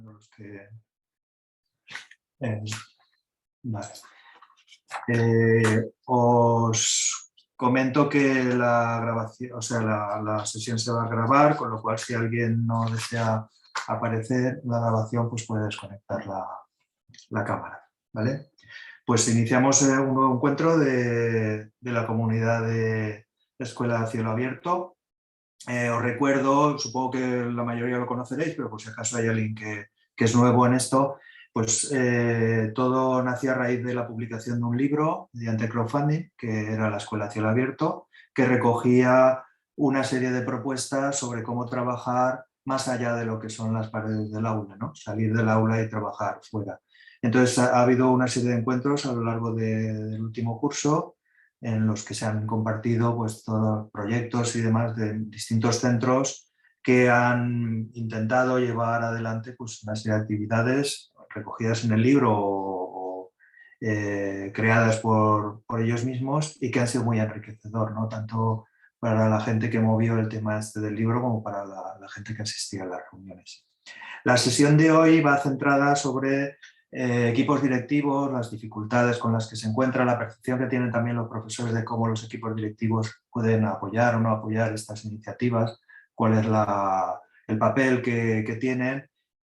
bueno, los que... vale. Os comento que la grabación, o sea, la sesión se va a grabar, con lo cual si alguien no desea aparecer en la grabación, pues puede desconectar la cámara, ¿vale? Pues iniciamos un nuevo encuentro de la comunidad de Escuela de Cielo Abierto. Os recuerdo, supongo que la mayoría lo conoceréis, pero por si acaso hay alguien que es nuevo en esto, pues todo nació a raíz de la publicación de un libro mediante crowdfunding, que era la Escuela de Cielo Abierto, que recogía una serie de propuestas sobre cómo trabajar más allá de lo que son las paredes del aula, ¿no? Salir del aula y trabajar fuera. Entonces ha habido una serie de encuentros a lo largo del último curso en los que se han compartido pues, todos los proyectos y demás de distintos centros que han intentado llevar adelante pues, una serie de actividades recogidas en el libro o creadas por ellos mismos y que han sido muy enriquecedor, ¿no? Tanto para la gente que movió el tema este del libro como para la gente que asistía a las reuniones. La sesión de hoy va centrada sobre equipos directivos, las dificultades con las que se encuentran, la percepción que tienen también los profesores de cómo los equipos directivos pueden apoyar o no apoyar estas iniciativas, cuál es el papel que tienen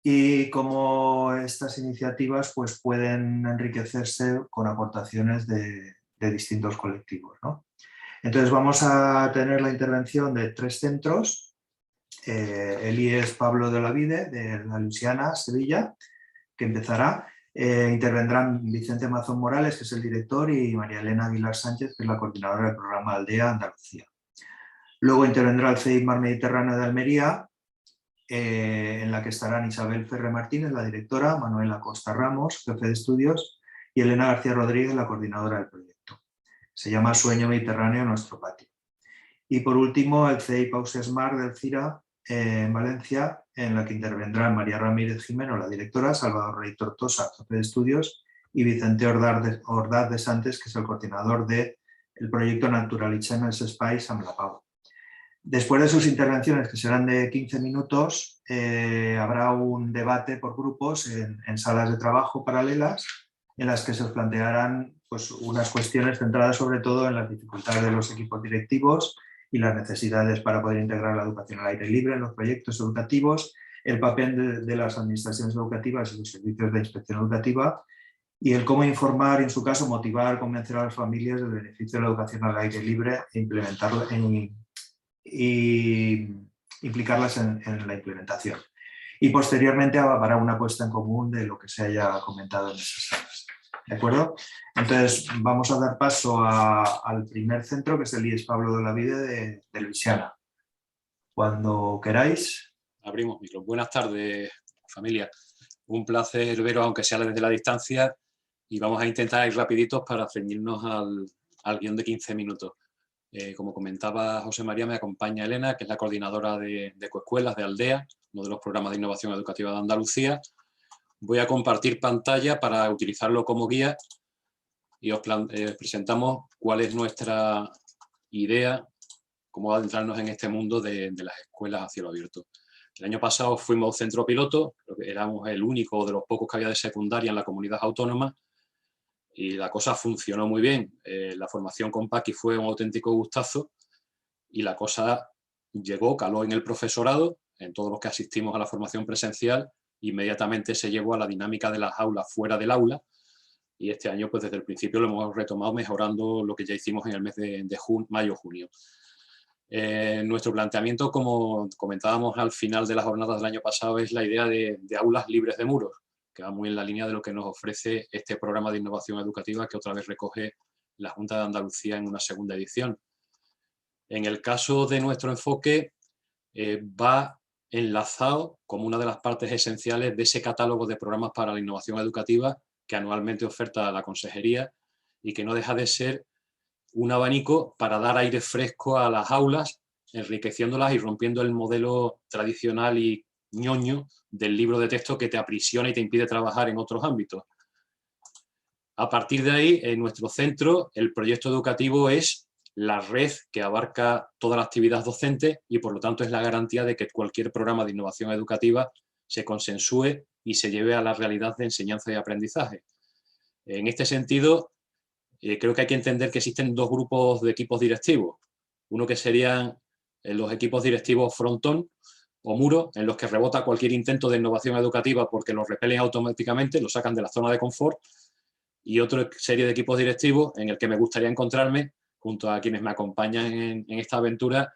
y cómo estas iniciativas pues, pueden enriquecerse con aportaciones de distintos colectivos, ¿no? Entonces vamos a tener la intervención de 3 centros. El IES Pablo de Olavide, de la Luisiana, Sevilla, que empezará. Intervendrán Vicente Mazón Morales, que es el director, y María Elena Aguilar Sánchez, que es la coordinadora del programa Aldea Andalucía. Luego intervendrá el CEIP Mar Mediterráneo de Almería, en la que estarán Isabel Ferre Martínez, la directora, Manuela Costa Ramos, jefe de estudios, y Elena García Rodríguez, la coordinadora del proyecto. Se llama Sueño Mediterráneo en nuestro patio. Y por último, el CEIP Ausiasmar del CIRA, en Valencia, en la que intervendrán María Ramírez Jimeno, la directora, Salvador Rey Tortosa, jefe de estudios, y Vicente Ordaz de Santes, que es el coordinador del proyecto Naturalitzem els Espais amb la Pau. Después de sus intervenciones, que serán de 15 minutos, habrá un debate por grupos en salas de trabajo paralelas, en las que se os plantearán pues, unas cuestiones centradas sobre todo en las dificultades de los equipos directivos y las necesidades para poder integrar la educación al aire libre en los proyectos educativos, el papel de las administraciones educativas y los servicios de inspección educativa y el cómo informar, en su caso, motivar, convencer a las familias del beneficio de la educación al aire libre e implementarla y implicarlas en la implementación. Y posteriormente habrá una puesta en común de lo que se haya comentado en esas salas. ¿De acuerdo? Entonces vamos a dar paso al primer centro, que es el IES Pablo de Olavide de Luisiana. Cuando queráis. Abrimos micro. Buenas tardes, familia. Un placer veros, aunque sea desde la distancia, y vamos a intentar ir rapiditos para ceñirnos al guión de 15 minutos. Como comentaba José María, me acompaña Elena, que es la coordinadora de Ecoescuelas de Aldea, uno de los programas de innovación educativa de Andalucía. Voy a compartir pantalla para utilizarlo como guía y os presentamos cuál es nuestra idea, cómo adentrarnos en este mundo de las escuelas a cielo abierto. El año pasado fuimos centro piloto, creo que éramos el único de los pocos que había de secundaria en la comunidad autónoma y la cosa funcionó muy bien. La formación con Paqui fue un auténtico gustazo y la cosa llegó, caló en el profesorado, en todos los que asistimos a la formación presencial. Inmediatamente se llevó a la dinámica de las aulas fuera del aula y este año pues desde el principio lo hemos retomado mejorando lo que ya hicimos en el mes de mayo-junio. Nuestro planteamiento, como comentábamos al final de las jornadas del año pasado, es la idea de aulas libres de muros, que va muy en la línea de lo que nos ofrece este programa de innovación educativa que otra vez recoge la Junta de Andalucía en una segunda edición. En el caso de nuestro enfoque, va enlazado como una de las partes esenciales de ese catálogo de programas para la innovación educativa que anualmente oferta la Consejería y que no deja de ser un abanico para dar aire fresco a las aulas, enriqueciéndolas y rompiendo el modelo tradicional y ñoño del libro de texto que te aprisiona y te impide trabajar en otros ámbitos. A partir de ahí, en nuestro centro, el proyecto educativo es la red que abarca toda la actividad docente y por lo tanto es la garantía de que cualquier programa de innovación educativa se consensúe y se lleve a la realidad de enseñanza y aprendizaje. En este sentido, creo que hay que entender que existen dos grupos de equipos directivos. Uno que serían los equipos directivos frontón o muro, en los que rebota cualquier intento de innovación educativa porque los repelen automáticamente, los sacan de la zona de confort, y otra serie de equipos directivos en el que me gustaría encontrarme, junto a quienes me acompañan en esta aventura,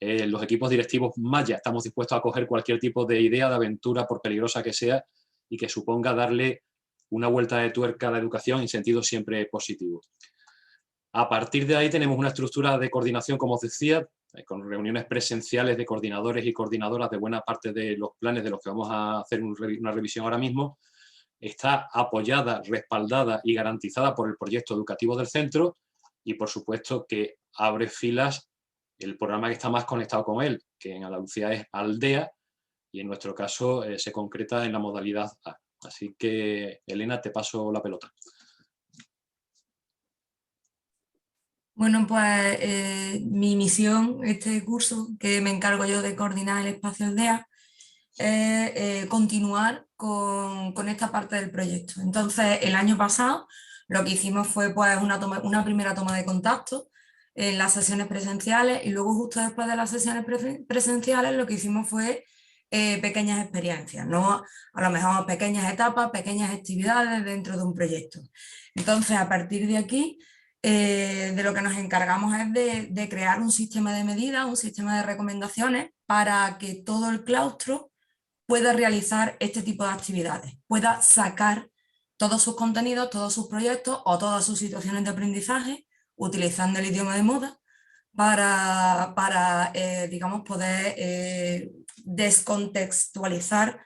los equipos directivos Maya. Estamos dispuestos a acoger cualquier tipo de idea, de aventura, por peligrosa que sea, y que suponga darle una vuelta de tuerca a la educación en sentido siempre positivo. A partir de ahí tenemos una estructura de coordinación, como os decía, con reuniones presenciales de coordinadores y coordinadoras de buena parte de los planes de los que vamos a hacer una revisión ahora mismo. Está apoyada, respaldada y garantizada por el proyecto educativo del centro y, por supuesto, que abre filas el programa que está más conectado con él, que en Andalucía es Aldea, y en nuestro caso se concreta en la modalidad A. Así que, Elena, te paso la pelota. Bueno, pues mi misión, este curso, que me encargo yo de coordinar el espacio Aldea, es continuar con esta parte del proyecto. Entonces, el año pasado lo que hicimos fue pues, una primera toma de contacto en las sesiones presenciales, y luego justo después de las sesiones presenciales lo que hicimos fue pequeñas experiencias, ¿no? A lo mejor pequeñas etapas, pequeñas actividades dentro de un proyecto. Entonces, a partir de aquí, de lo que nos encargamos es de crear un sistema de medidas, un sistema de recomendaciones para que todo el claustro pueda realizar este tipo de actividades, pueda sacar todos sus contenidos, todos sus proyectos o todas sus situaciones de aprendizaje utilizando el idioma de moda para digamos, poder descontextualizar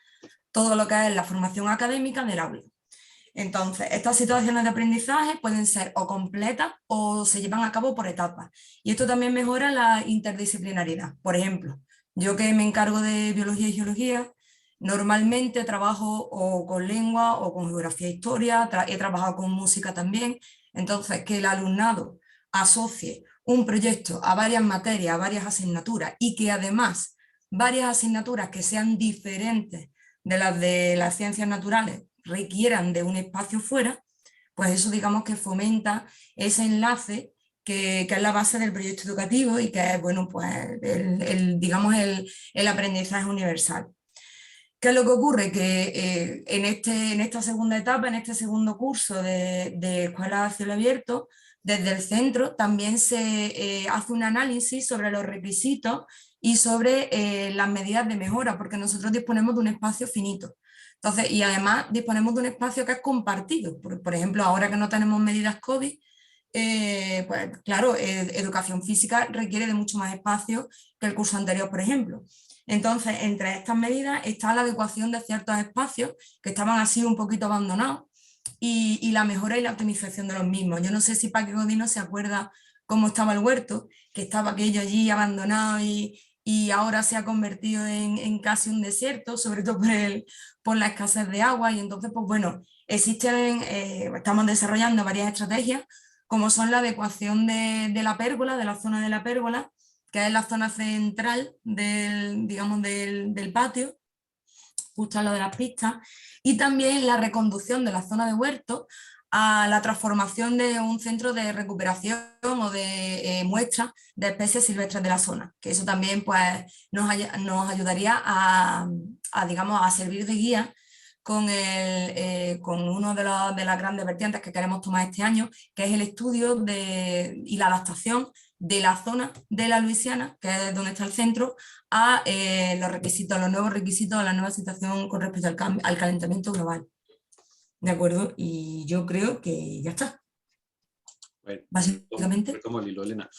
todo lo que es la formación académica del aula. Entonces, estas situaciones de aprendizaje pueden ser o completas o se llevan a cabo por etapas. Y esto también mejora la interdisciplinaridad. Por ejemplo, yo que me encargo de biología y geología, normalmente trabajo o con lengua o con geografía e historia, he trabajado con música también. Entonces, que el alumnado asocie un proyecto a varias materias, a varias asignaturas, y que además varias asignaturas que sean diferentes de las ciencias naturales requieran de un espacio fuera, pues eso digamos que fomenta ese enlace que es la base del proyecto educativo y que es, bueno, pues digamos el aprendizaje universal. ¿Qué es lo que ocurre? Que en esta segunda etapa, en este segundo curso de Escuela a Cielo Abierto, desde el centro también se hace un análisis sobre los requisitos y sobre las medidas de mejora, porque nosotros disponemos de un espacio finito. Entonces, y además disponemos de un espacio que es compartido. Por ejemplo, ahora que no tenemos medidas COVID, pues claro, educación física requiere de mucho más espacio que el curso anterior, por ejemplo. Entonces, entre estas medidas está la adecuación de ciertos espacios que estaban así un poquito abandonados y la mejora y la optimización de los mismos. Yo no sé si Paque Godino se acuerda cómo estaba el huerto, que estaba aquello allí abandonado y ahora se ha convertido en casi un desierto, sobre todo por la escasez de agua, y entonces, pues bueno, estamos desarrollando varias estrategias, como son la adecuación de la pérgola, de la zona de la pérgola, que es la zona central digamos, del patio, justo al lado de las pistas, y también la reconducción de la zona de huerto a la transformación de un centro de recuperación o de muestras de especies silvestres de la zona, que eso también pues, nos ayudaría digamos, a servir de guía con uno de las grandes vertientes que queremos tomar este año, que es el estudio y la adaptación de la zona de la Luisiana, que es donde está el centro, a los nuevos requisitos, a la nueva situación con respecto al calentamiento global. ¿De acuerdo? Y yo creo que ya está. Bueno, básicamente. retomo el hilo, Elena.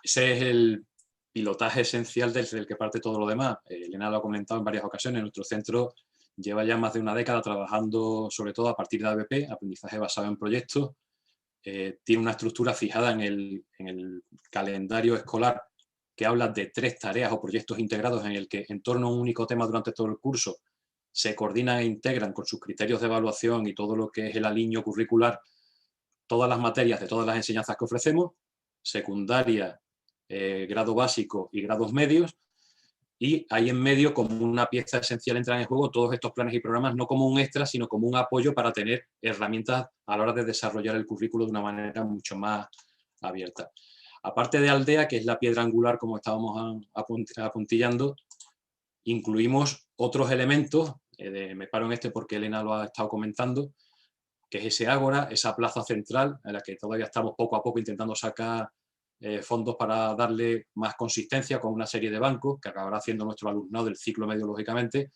Ese es el pilotaje esencial desde el que parte todo lo demás. Elena lo ha comentado en varias ocasiones. Nuestro centro lleva ya más de una década trabajando sobre todo a partir de ABP, aprendizaje basado en proyectos. Tiene una estructura fijada en el calendario escolar que habla de 3 tareas o proyectos integrados en el que en torno a un único tema durante todo el curso se coordinan e integran con sus criterios de evaluación y todo lo que es el alineo curricular todas las materias de todas las enseñanzas que ofrecemos, secundaria, grado básico y grados medios, y ahí en medio, como una pieza esencial, entran en juego todos estos planes y programas, no como un extra, sino como un apoyo para tener herramientas a la hora de desarrollar el currículo de una manera mucho más abierta. Aparte de Aldea, que es la piedra angular, como estábamos apuntillando, incluimos otros elementos, me paro en este porque Elena lo ha estado comentando, que es ese ágora, esa plaza central, en la que todavía estamos poco a poco intentando sacar fondos para darle más consistencia con una serie de bancos, que acabará haciendo nuestro alumnado del ciclo medio, lógicamente,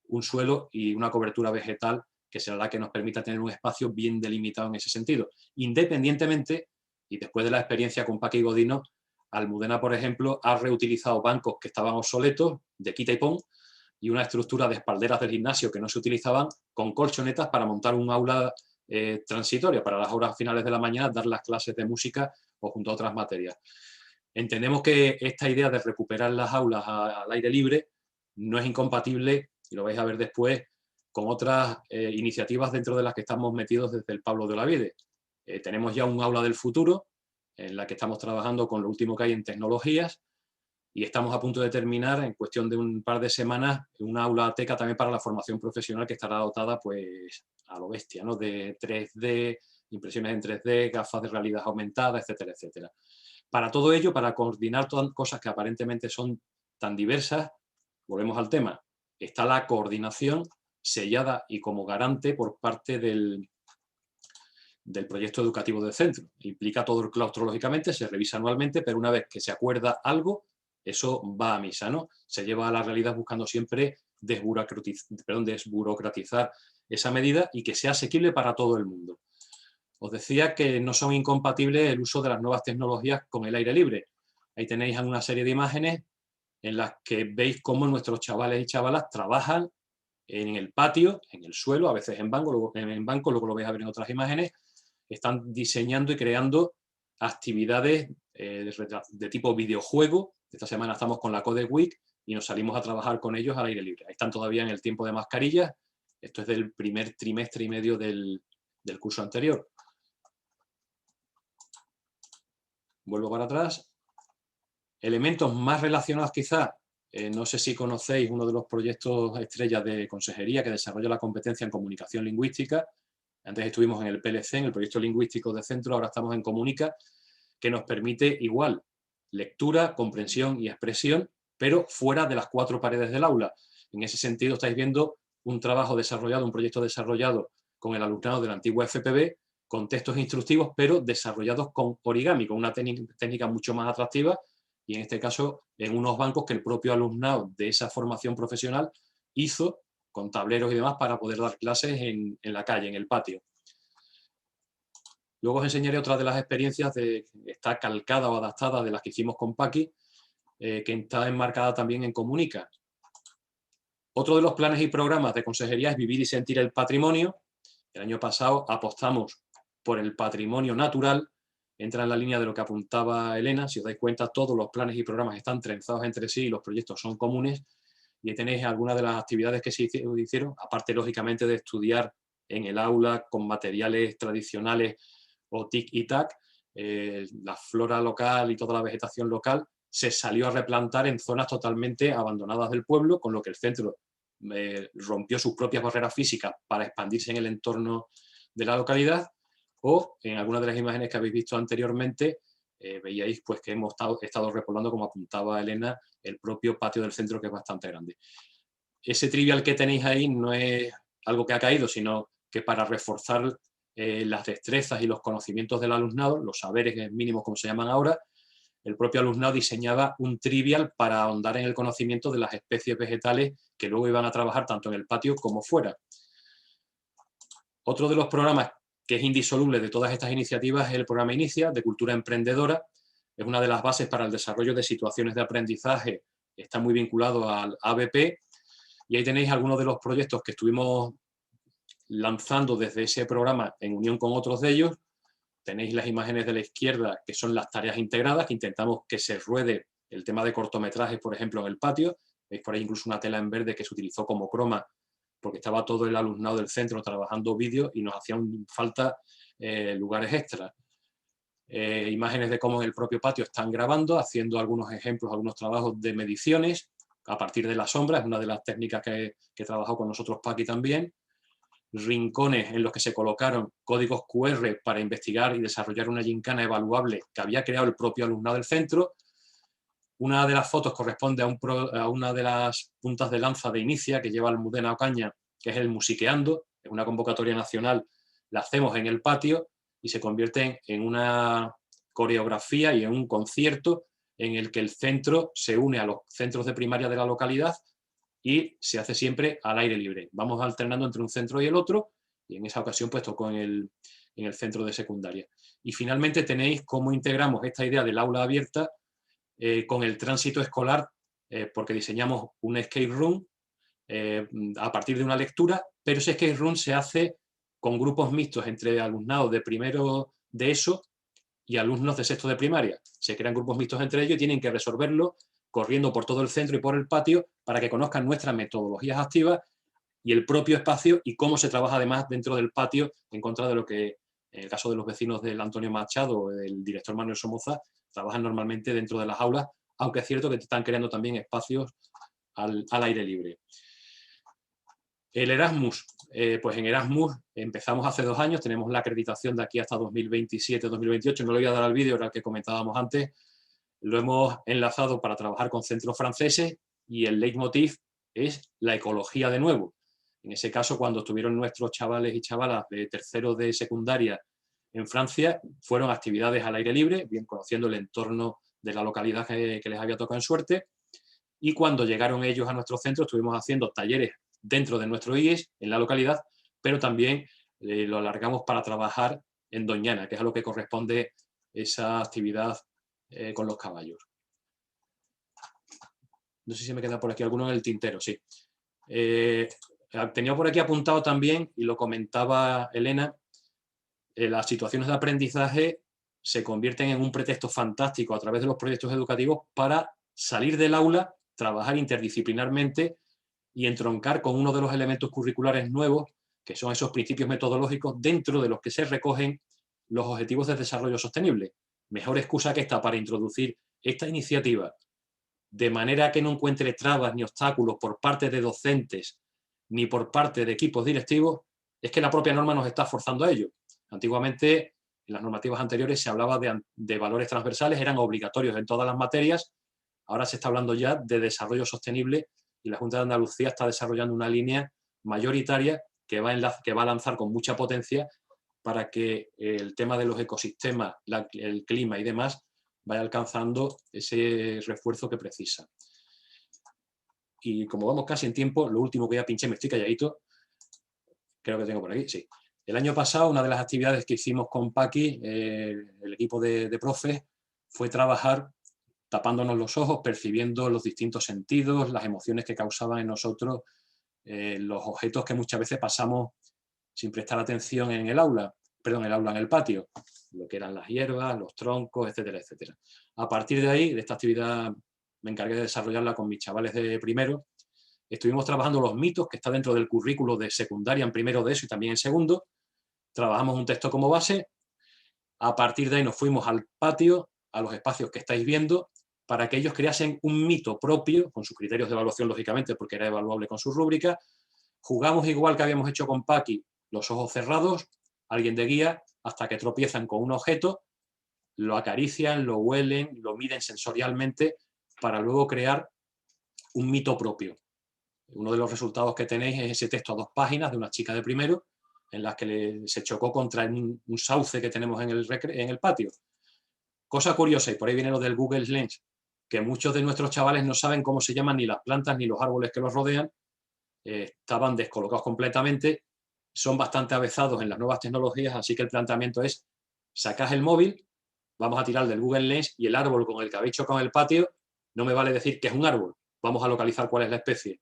un suelo y una cobertura vegetal que será la que nos permita tener un espacio bien delimitado en ese sentido. Independientemente, y después de la experiencia con Paqui Godino, Almudena, por ejemplo, ha reutilizado bancos que estaban obsoletos, de quita y pon, y una estructura de espalderas del gimnasio que no se utilizaban, con colchonetas para montar un aula transitoria para las horas finales de la mañana, dar las clases de música o junto a otras materias. Entendemos que esta idea de recuperar las aulas al aire libre no es incompatible, y lo vais a ver después, con otras iniciativas dentro de las que estamos metidos desde el Pablo de Olavide. Tenemos ya un aula del futuro, en la que estamos trabajando con lo último que hay en tecnologías, y estamos a punto de terminar, en cuestión de un par de semanas, una aula teca también para la formación profesional, que estará dotada pues a lo bestia, ¿no? De 3D, impresiones en 3D, gafas de realidad aumentada, etcétera, etcétera. Para todo ello, para coordinar todas cosas que aparentemente son tan diversas, volvemos al tema, está la coordinación sellada y como garante por parte del proyecto educativo del centro. Implica todo el claustro, lógicamente, se revisa anualmente, pero una vez que se acuerda algo, eso va a misa, ¿no? Se lleva a la realidad buscando siempre desburocratizar esa medida y que sea asequible para todo el mundo. Os decía que no son incompatibles el uso de las nuevas tecnologías con el aire libre. Ahí tenéis una serie de imágenes en las que veis cómo nuestros chavales y chavalas trabajan en el patio, en el suelo, a veces en banco, luego lo vais a ver en otras imágenes. Están diseñando y creando actividades de tipo videojuego. Esta semana estamos con la Codec Week y nos salimos a trabajar con ellos al aire libre. Ahí están todavía en el tiempo de mascarillas. Esto es del primer trimestre y medio del curso anterior. Vuelvo para atrás. Elementos más relacionados quizás, no sé si conocéis uno de los proyectos estrellas de consejería que desarrolla la competencia en comunicación lingüística. Antes estuvimos en el PLC, en el proyecto lingüístico de centro, ahora estamos en Comunica, que nos permite igual lectura, comprensión y expresión, pero fuera de las 4 paredes del aula. En ese sentido estáis viendo un trabajo desarrollado, un proyecto desarrollado con el alumnado de la antigua FPB, con textos instructivos, pero desarrollados con origami, con una técnica mucho más atractiva, y en este caso en unos bancos que el propio alumnado de esa formación profesional hizo con tableros y demás para poder dar clases en la calle, en el patio. Luego os enseñaré otra de las experiencias que está calcada o adaptada de las que hicimos con Paqui, que está enmarcada también en Comunica. Otro de los planes y programas de consejería es vivir y sentir el patrimonio. El año pasado apostamos por el patrimonio natural, entra en la línea de lo que apuntaba Elena. Si os dais cuenta, todos los planes y programas están trenzados entre sí y los proyectos son comunes. Y ahí tenéis algunas de las actividades que se hicieron, aparte lógicamente de estudiar en el aula con materiales tradicionales o TIC y TAC, la flora local y toda la vegetación local se salió a replantar en zonas totalmente abandonadas del pueblo, con lo que el centro rompió sus propias barreras físicas para expandirse en el entorno de la localidad, o en algunas de las imágenes que habéis visto anteriormente, veíais pues, que hemos estado repoblando, como apuntaba Elena, el propio patio del centro, que es bastante grande. Ese trivial que tenéis ahí no es algo que ha caído, sino que para reforzar las destrezas y los conocimientos del alumnado, los saberes mínimos como se llaman ahora, el propio alumnado diseñaba un trivial para ahondar en el conocimiento de las especies vegetales que luego iban a trabajar tanto en el patio como fuera. Otro de los programas que es indisoluble de todas estas iniciativas es el programa Inicia, de cultura emprendedora. Es una de las bases para el desarrollo de situaciones de aprendizaje, está muy vinculado al ABP, y ahí tenéis algunos de los proyectos que estuvimos lanzando desde ese programa en unión con otros de ellos. Tenéis las imágenes de la izquierda, que son las tareas integradas, que intentamos que se ruede el tema de cortometrajes, por ejemplo, en el patio. Veis por ahí incluso una tela en verde que se utilizó como croma, porque estaba todo el alumnado del centro trabajando vídeo y nos hacían falta lugares extras. Imágenes de cómo en el propio patio están grabando, haciendo algunos ejemplos, algunos trabajos de mediciones, a partir de la sombra, es una de las técnicas que trabajó con nosotros Paqui también. Rincones en los que se colocaron códigos QR para investigar y desarrollar una gincana evaluable que había creado el propio alumnado del centro. Una de las fotos corresponde a una de las puntas de lanza de Inicia que lleva Almudena Ocaña, que es el Musiqueando, es una convocatoria nacional, la hacemos en el patio y se convierte en una coreografía y en un concierto en el que el centro se une a los centros de primaria de la localidad y se hace siempre al aire libre. Vamos alternando entre un centro y el otro, y en esa ocasión pues tocó en el centro de secundaria. Y finalmente tenéis cómo integramos esta idea del aula abierta con el tránsito escolar, porque diseñamos un escape room a partir de una lectura, pero ese escape room se hace con grupos mixtos entre alumnados de primero de ESO y alumnos de sexto de primaria. Se crean grupos mixtos entre ellos y tienen que resolverlo corriendo por todo el centro y por el patio para que conozcan nuestras metodologías activas y el propio espacio y cómo se trabaja además dentro del patio, en contra de lo que, en el caso de los vecinos del Antonio Machado o del director Manuel Somoza, trabajan normalmente dentro de las aulas, aunque es cierto que están creando también espacios al aire libre. El Erasmus, pues en Erasmus empezamos hace 2 años, tenemos la acreditación de aquí hasta 2027-2028, no le voy a dar al vídeo, era el que comentábamos antes, lo hemos enlazado para trabajar con centros franceses y el leitmotiv es la ecología de nuevo. En ese caso, cuando estuvieron nuestros chavales y chavalas de tercero de secundaria en Francia, fueron actividades al aire libre, bien conociendo el entorno de la localidad que les había tocado en suerte, y cuando llegaron ellos a nuestro centro estuvimos haciendo talleres dentro de nuestro IES, en la localidad, pero también lo alargamos para trabajar en Doñana, que es a lo que corresponde esa actividad con los caballos. No sé si me queda por aquí alguno en el tintero, sí. Tenía por aquí apuntado también, y lo comentaba Elena, las situaciones de aprendizaje se convierten en un pretexto fantástico a través de los proyectos educativos para salir del aula, trabajar interdisciplinarmente y entroncar con uno de los elementos curriculares nuevos, que son esos principios metodológicos dentro de los que se recogen los objetivos de desarrollo sostenible. Mejor excusa que esta para introducir esta iniciativa de manera que no encuentre trabas ni obstáculos por parte de docentes ni por parte de equipos directivos, es que la propia norma nos está forzando a ello. Antiguamente, en las normativas anteriores se hablaba de valores transversales, eran obligatorios en todas las materias, ahora se está hablando ya de desarrollo sostenible y la Junta de Andalucía está desarrollando una línea mayoritaria que va a lanzar con mucha potencia para que el tema de los ecosistemas, el clima y demás vaya alcanzando ese refuerzo que precisa. Y como vamos casi en tiempo, lo último que voy a pinchar, me estoy calladito, creo que tengo por aquí, sí. El año pasado, una de las actividades que hicimos con Paqui, el equipo de profes, fue trabajar tapándonos los ojos, percibiendo los distintos sentidos, las emociones que causaban en nosotros los objetos que muchas veces pasamos sin prestar atención en el aula, en el patio, lo que eran las hierbas, los troncos, etcétera, etcétera. A partir de ahí, de esta actividad, me encargué de desarrollarla con mis chavales de primero. Estuvimos trabajando los mitos, que está dentro del currículo de secundaria en primero de eso y también en segundo. Trabajamos un texto como base. A partir de ahí nos fuimos al patio, a los espacios que estáis viendo, para que ellos creasen un mito propio, con sus criterios de evaluación, lógicamente, porque era evaluable con su rúbrica. Jugamos igual que habíamos hecho con Paqui, los ojos cerrados, alguien de guía, hasta que tropiezan con un objeto, lo acarician, lo huelen, lo miden sensorialmente, para luego crear un mito propio. Uno de los resultados que tenéis es ese texto a 2 páginas de una chica de primero, en la que se chocó contra un sauce que tenemos en el patio. Cosa curiosa, y por ahí viene lo del Google Lens, que muchos de nuestros chavales no saben cómo se llaman ni las plantas ni los árboles que los rodean, estaban descolocados completamente, son bastante avezados en las nuevas tecnologías, así que el planteamiento es, sacas el móvil, vamos a tirar del Google Lens y el árbol con el que habéis chocado en el patio, no me vale decir que es un árbol, vamos a localizar cuál es la especie.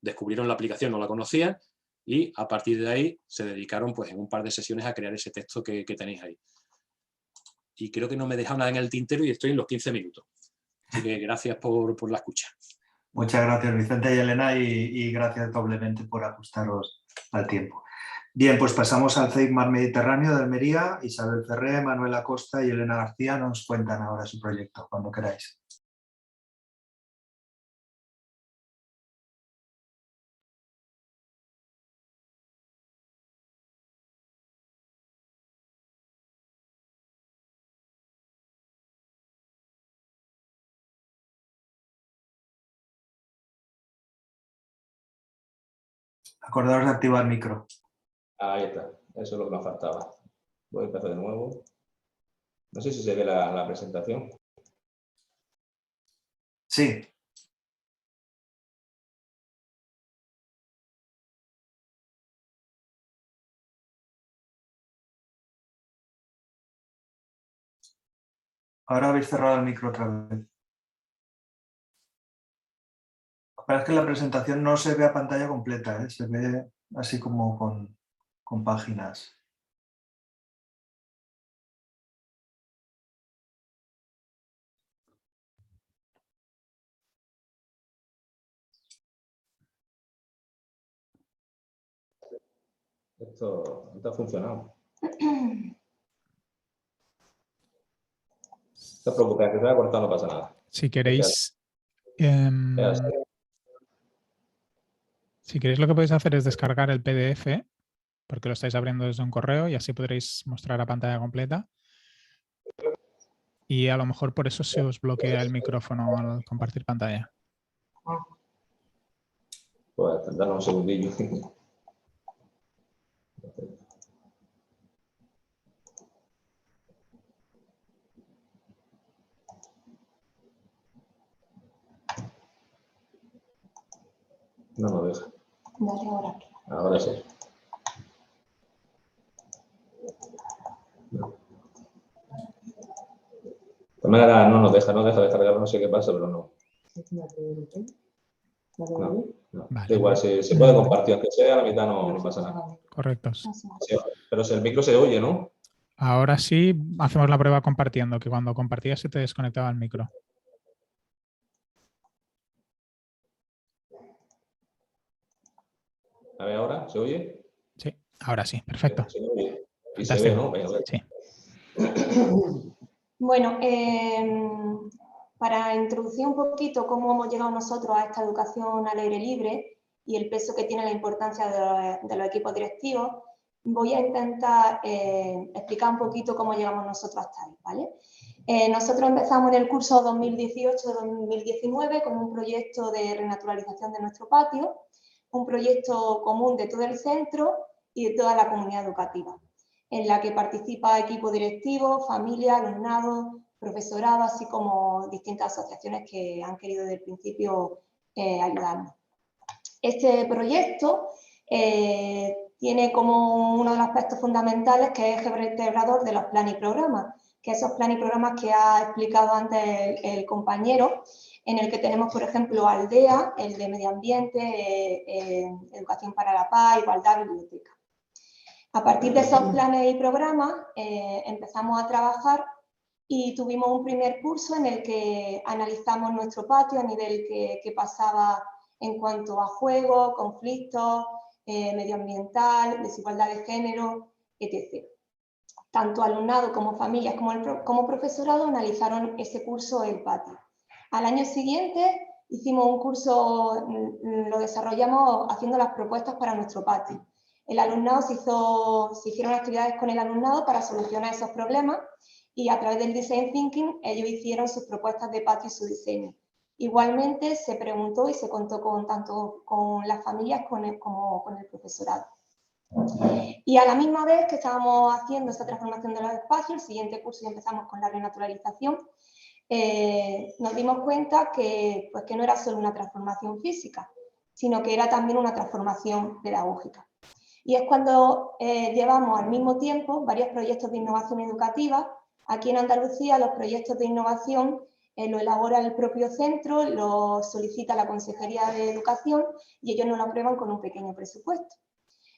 Descubrieron la aplicación, no la conocían, y a partir de ahí se dedicaron pues, en un par de sesiones a crear ese texto que tenéis ahí. Y creo que no me he dejado nada en el tintero y estoy en los 15 minutos. Así que gracias por la escucha. Muchas gracias, Vicente y Elena, y gracias doblemente por ajustaros al tiempo. Bien, pues pasamos al CEIP Mar Mediterráneo de Almería. Isabel Ferré, Manuel Acosta y Elena García nos cuentan ahora su proyecto, cuando queráis. Acordaos de activar micro. Ahí está, eso es lo que nos faltaba. Voy a empezar de nuevo. No sé si se ve la presentación. Sí. Ahora habéis cerrado el micro otra vez. Pero es que la presentación no se ve a pantalla completa, ¿eh? Se ve así como con páginas. Esto ha funcionado. No te preocupes, que se va a cortar, no pasa nada. Si queréis, si queréis, lo que podéis hacer es descargar el PDF, porque lo estáis abriendo desde un correo y así podréis mostrar a pantalla completa. Y a lo mejor por eso se os bloquea el micrófono al compartir pantalla. Pues danos un segundillo. No nos deja. Dale ahora. Ahora sí. De manera no nos deja descargar, no sé qué pasa, pero no. No. Vale. Da igual, se puede compartir, aunque sea a la mitad, no pasa nada. Correcto. Pero si el micro se oye, ¿no? Ahora sí, hacemos la prueba compartiendo, que cuando compartías se te desconectaba el micro. A ver, ahora, ¿se oye? Sí, ahora sí, perfecto. Se oye. Y Fantástico. se ve, ¿no? Venga, Sí. Bueno, para introducir un poquito cómo hemos llegado nosotros a esta educación al aire libre y el peso que tiene la importancia de los equipos directivos, voy a intentar explicar un poquito cómo llegamos nosotros hasta ahí, ¿vale? Nosotros empezamos en el curso 2018-2019 con un proyecto de renaturalización de nuestro patio, un proyecto común de todo el centro y de toda la comunidad educativa, en la que participa equipo directivo, familia, alumnado, profesorado, así como distintas asociaciones que han querido desde el principio ayudarnos. Este proyecto tiene como uno de los aspectos fundamentales que es eje vertebrador de los planes y programas, que esos planes y programas que ha explicado antes el compañero, en el que tenemos, por ejemplo, Aldea, el de Medio Ambiente, Educación para la Paz, Igualdad, Biblioteca. A partir de esos planes y programas empezamos a trabajar y tuvimos un primer curso en el que analizamos nuestro patio a nivel que pasaba en cuanto a juego, conflictos, medioambiental, desigualdad de género, etc. Tanto alumnado como familias como profesorado analizaron ese curso el patio. Al año siguiente hicimos un curso, lo desarrollamos haciendo las propuestas para nuestro patio. El alumnado se hicieron actividades con el alumnado para solucionar esos problemas y a través del Design Thinking ellos hicieron sus propuestas de patio y su diseño. Igualmente se preguntó y se contó tanto con las familias como con el profesorado. Y a la misma vez que estábamos haciendo esta transformación de los espacios, el siguiente curso ya empezamos con la renaturalización, nos dimos cuenta que no era solo una transformación física, sino que era también una transformación pedagógica. Y es cuando llevamos al mismo tiempo varios proyectos de innovación educativa. Aquí en Andalucía los proyectos de innovación lo elabora el propio centro, lo solicita la Consejería de Educación y ellos nos lo aprueban con un pequeño presupuesto.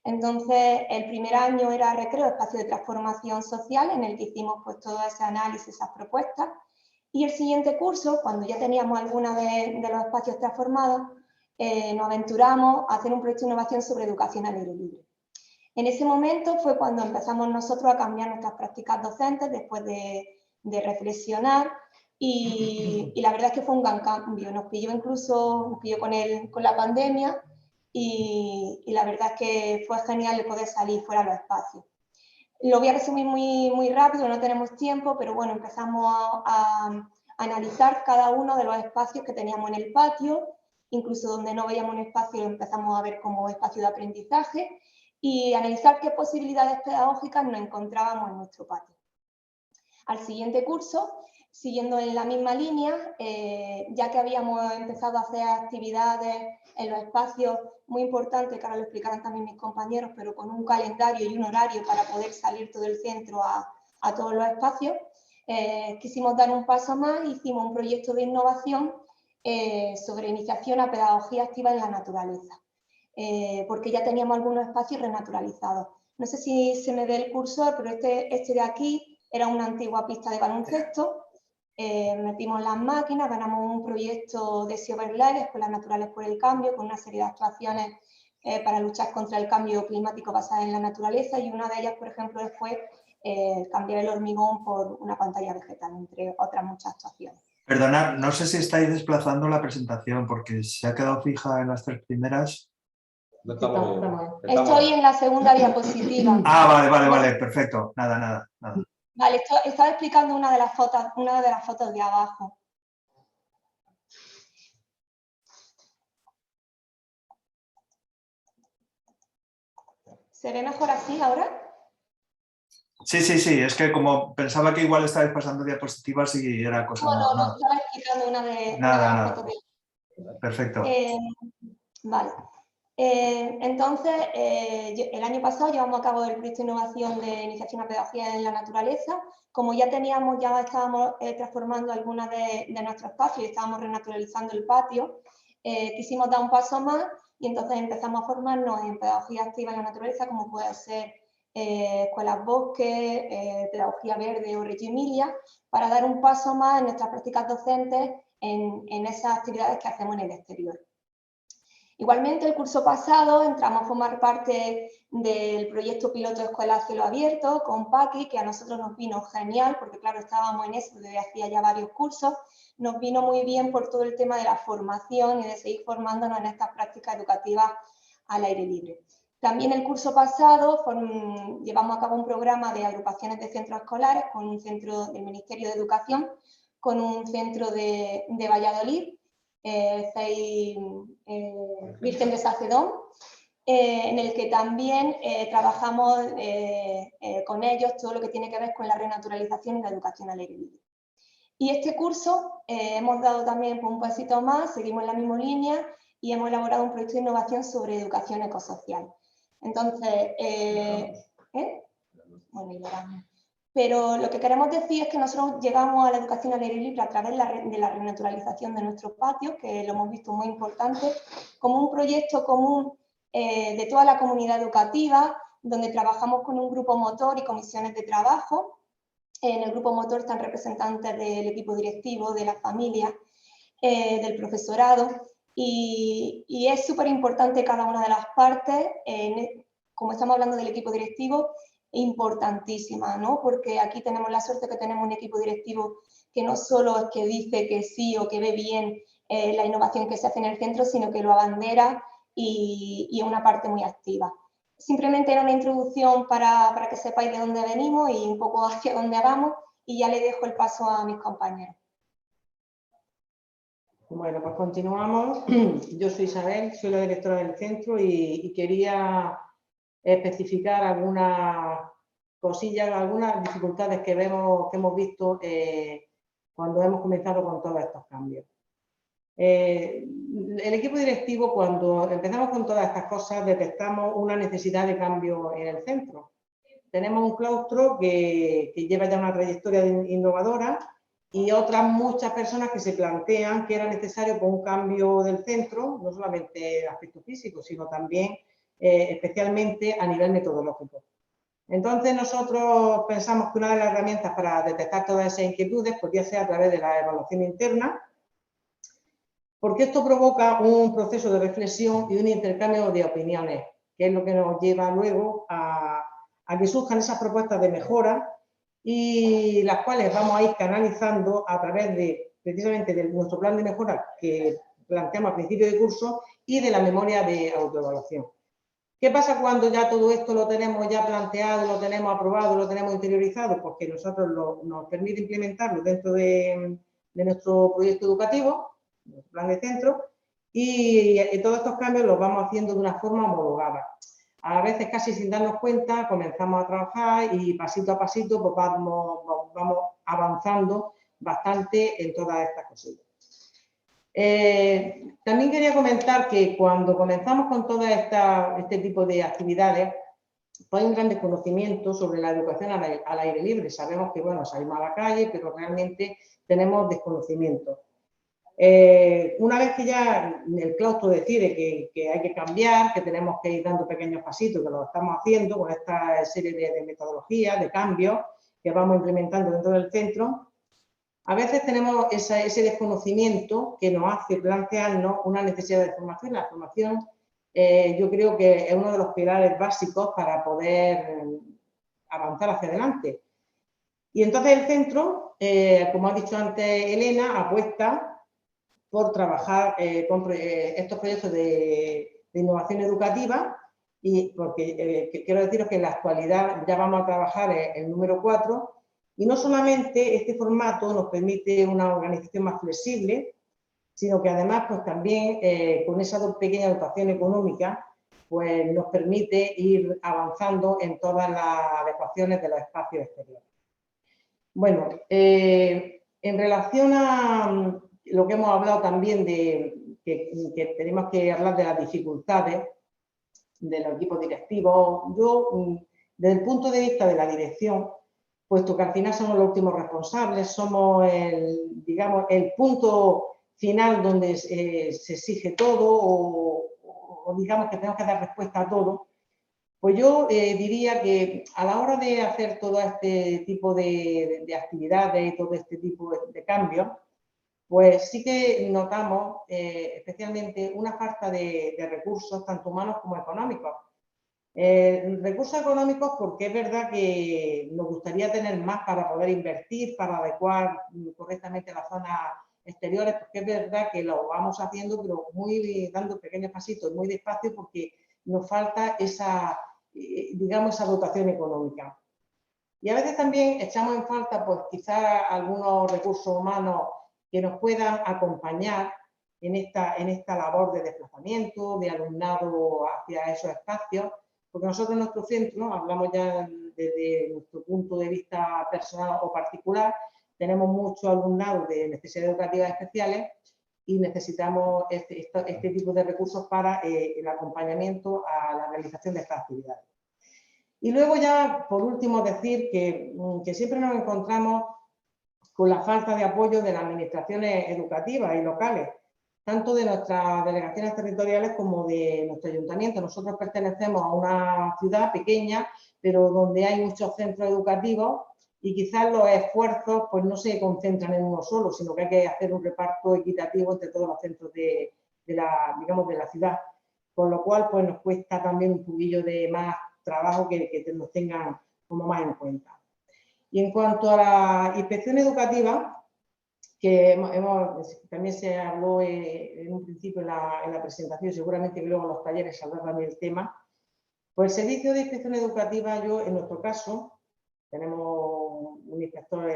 Entonces, el primer año era Recreo, espacio de transformación social, en el que hicimos pues, todo ese análisis, esas propuestas. Y el siguiente curso, cuando ya teníamos alguna de los espacios transformados, nos aventuramos a hacer un proyecto de innovación sobre educación al aire libre. En ese momento fue cuando empezamos nosotros a cambiar nuestras prácticas docentes después de reflexionar y la verdad es que fue un gran cambio. Nos pilló con la pandemia y la verdad es que fue genial el poder salir fuera de los espacios. Lo voy a resumir muy rápido, no tenemos tiempo, pero bueno, empezamos a analizar cada uno de los espacios que teníamos en el patio incluso donde no veíamos un espacio lo empezamos a ver como espacio de aprendizaje y analizar qué posibilidades pedagógicas nos encontrábamos en nuestro patio. Al siguiente curso, siguiendo en la misma línea, ya que habíamos empezado a hacer actividades en los espacios muy importantes, que ahora lo explicarán también mis compañeros, pero con un calendario y un horario para poder salir todo el centro a todos los espacios, quisimos dar un paso más, hicimos un proyecto de innovación sobre iniciación a pedagogía activa en la naturaleza, porque ya teníamos algunos espacios renaturalizados. No sé si se me ve el cursor, pero este de aquí era una antigua pista de baloncesto. Metimos las máquinas, ganamos un proyecto de Sea Overlay, Escuelas Naturales por el Cambio, con una serie de actuaciones para luchar contra el cambio climático basada en la naturaleza, y una de ellas, por ejemplo, fue cambiar el hormigón por una pantalla vegetal, entre otras muchas actuaciones. Perdonad, no sé si estáis desplazando la presentación porque se ha quedado fija en las 3 primeras. No estamos bien. Estoy en la segunda diapositiva. Ah, vale, perfecto. Nada. Vale, estaba explicando una de las fotos de abajo. ¿Se ve mejor así ahora? Sí, es que como pensaba que igual estabais pasando diapositivas y era cosa... No, estaba explicando una de las fotos de... Perfecto. Vale. Entonces, el año pasado llevamos a cabo el proyecto de innovación de iniciación a pedagogía en la naturaleza. Como ya estábamos transformando algunas de nuestros espacios y estábamos renaturalizando el patio, quisimos dar un paso más y entonces empezamos a formarnos en pedagogía activa en la naturaleza, como puede ser escuelas bosque, pedagogía verde o Reggio Emilia, para dar un paso más en nuestras prácticas docentes en esas actividades que hacemos en el exterior. Igualmente, el curso pasado entramos a formar parte del proyecto piloto de Escuela a Cielo Abierto con Paqui, que a nosotros nos vino genial, porque claro, estábamos en eso desde hacía ya varios cursos, nos vino muy bien por todo el tema de la formación y de seguir formándonos en estas prácticas educativas al aire libre. También el curso pasado llevamos a cabo un programa de agrupaciones de centros escolares con un centro del Ministerio de Educación, con un centro de Valladolid, Virgen de Sacedón, en el que también trabajamos con ellos todo lo que tiene que ver con la renaturalización y la educación al aire libre. Y este curso hemos dado también un pasito más, seguimos en la misma línea y hemos elaborado un proyecto de innovación sobre educación ecosocial. Entonces, bueno, y verán. Pero lo que queremos decir es que nosotros llegamos a la educación al aire libre a través de la renaturalización de nuestros patios, que lo hemos visto muy importante, como un proyecto común de toda la comunidad educativa, donde trabajamos con un grupo motor y comisiones de trabajo. En el grupo motor están representantes del equipo directivo, de la familia, del profesorado, y es súper importante cada una de las partes, como estamos hablando del equipo directivo, importantísima, ¿no? Porque aquí tenemos la suerte que tenemos un equipo directivo que no solo es que dice que sí o que ve bien la innovación que se hace en el centro, sino que lo abandera y es una parte muy activa. Simplemente era una introducción para que sepáis de dónde venimos y un poco hacia dónde vamos, y ya le dejo el paso a mis compañeros. Bueno, pues continuamos. Yo soy Isabel, soy la directora del centro y quería especificar algunas cosillas, algunas dificultades que hemos visto cuando hemos comenzado con todos estos cambios. El equipo directivo, cuando empezamos con todas estas cosas, detectamos una necesidad de cambio en el centro. Tenemos un claustro que lleva ya una trayectoria innovadora y otras muchas personas que se plantean que era necesario un cambio del centro, no solamente aspecto físico, sino también especialmente a nivel metodológico. Entonces nosotros pensamos que una de las herramientas para detectar todas esas inquietudes podría ser a través de la evaluación interna, porque esto provoca un proceso de reflexión y un intercambio de opiniones, que es lo que nos lleva luego a que surjan esas propuestas de mejora y las cuales vamos a ir canalizando a través de, precisamente, de nuestro plan de mejora que planteamos a principio de curso y de la memoria de autoevaluación. ¿Qué pasa cuando ya todo esto lo tenemos ya planteado, lo tenemos aprobado, lo tenemos interiorizado? Pues que nosotros nos permite implementarlo dentro de nuestro proyecto educativo, nuestro plan de centro, y todos estos cambios los vamos haciendo de una forma homologada. A veces casi sin darnos cuenta comenzamos a trabajar y pasito a pasito pues vamos avanzando bastante en todas estas cosillas. También quería comentar que cuando comenzamos con todo este tipo de actividades, pues hay un gran desconocimiento sobre la educación al aire libre. Sabemos que, bueno, salimos a la calle, pero realmente tenemos desconocimiento. Una vez que ya el claustro decide que hay que cambiar, que tenemos que ir dando pequeños pasitos, que lo estamos haciendo con esta serie de metodologías, de cambios que vamos implementando dentro del centro, a veces tenemos ese desconocimiento que nos hace plantearnos una necesidad de formación. La formación yo creo que es uno de los pilares básicos para poder avanzar hacia adelante. Y entonces el centro, como ha dicho antes Elena, apuesta por trabajar con estos proyectos de innovación educativa, y porque quiero deciros que en la actualidad ya vamos a trabajar el número 4, y no solamente este formato nos permite una organización más flexible, sino que además pues también con esa pequeña dotación económica pues nos permite ir avanzando en todas las adecuaciones de los espacios exteriores. Bueno, en relación a lo que hemos hablado también de que tenemos que hablar de las dificultades de los equipos directivos, yo desde el punto de vista de la dirección, puesto que al final somos los últimos responsables, somos digamos, el punto final donde se exige todo o digamos que tenemos que dar respuesta a todo, pues yo diría que a la hora de hacer todo este tipo de actividades y todo este tipo de cambios, pues sí que notamos especialmente una falta de recursos, tanto humanos como económicos. Recursos económicos porque es verdad que nos gustaría tener más para poder invertir, para adecuar correctamente las zonas exteriores, porque es verdad que lo vamos haciendo, pero dando pequeños pasitos, muy despacio, porque nos falta esa, digamos, esa dotación económica. Y a veces también echamos en falta, pues quizás algunos recursos humanos que nos puedan acompañar en esta labor de desplazamiento, de alumnado hacia esos espacios, porque nosotros en nuestro centro, hablamos ya desde nuestro punto de vista personal o particular, tenemos mucho alumnado de necesidades educativas especiales y necesitamos este tipo de recursos para el acompañamiento a la realización de estas actividades. Y luego ya, por último, decir que siempre nos encontramos con la falta de apoyo de las administraciones educativas y locales, tanto de nuestras delegaciones territoriales como de nuestro ayuntamiento. Nosotros pertenecemos a una ciudad pequeña, pero donde hay muchos centros educativos y quizás los esfuerzos pues, no se concentran en uno solo, sino que hay que hacer un reparto equitativo entre todos los centros de la ciudad, con lo cual pues, nos cuesta también un poquillo de más trabajo que nos tengan como más en cuenta. Y en cuanto a la inspección educativa, que también se habló en un principio en la presentación, seguramente luego en los talleres saldrá también el tema, pues el servicio de inspección educativa, yo en nuestro caso, tenemos un inspector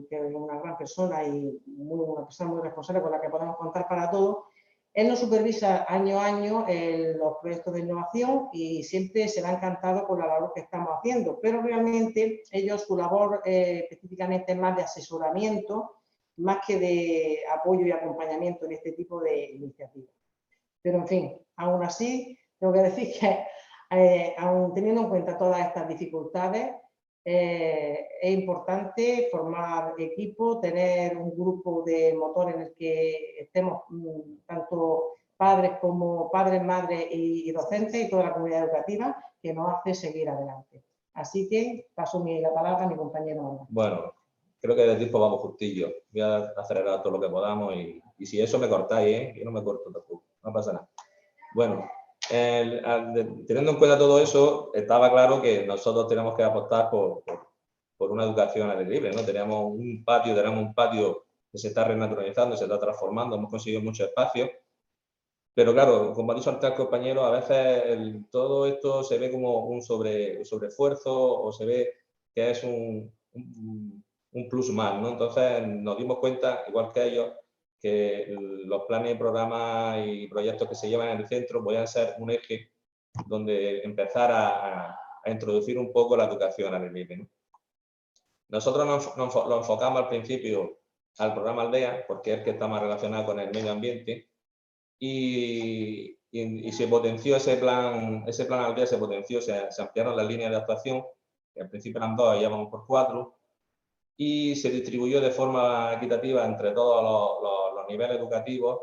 que es una gran persona y una persona muy responsable con la que podemos contar para todo. Él nos supervisa año a año los proyectos de innovación y siempre se va encantado con la labor que estamos haciendo, pero realmente ellos, su labor específicamente es más de asesoramiento, más que de apoyo y acompañamiento en este tipo de iniciativas. Pero, en fin, aún así, tengo que decir que, aún teniendo en cuenta todas estas dificultades, es importante formar equipo, tener un grupo de motor en el que estemos tanto padres como padres, madres y docentes y toda la comunidad educativa que nos hace seguir adelante. Así que paso la palabra a mi compañero Ana. Bueno, creo que de tiempo vamos justillo. Voy a acelerar todo lo que podamos y si eso me cortáis, ¿eh? Yo no me corto tampoco, no pasa nada. Bueno, teniendo en cuenta todo eso, estaba claro que nosotros tenemos que apostar por una educación al aire libre, ¿no? Tenemos un patio que se está renaturalizando, se está transformando, hemos conseguido muchos espacios, pero claro, como ha dicho antes el compañero, a veces todo esto se ve como un sobreesfuerzo o se ve que es un plus más, ¿no? Entonces nos dimos cuenta, igual que ellos, que los planes, programas y proyectos que se llevan en el centro puedan ser un eje donde empezar a introducir un poco la educación al aire libre, ¿no? Nosotros lo enfocamos al principio al programa Aldea, porque es el que está más relacionado con el medio ambiente, y se potenció ese plan Aldea, se potenció, se ampliaron las líneas de actuación, que al principio eran 2 y ya vamos por 4, y se distribuyó de forma equitativa entre todos los niveles educativos,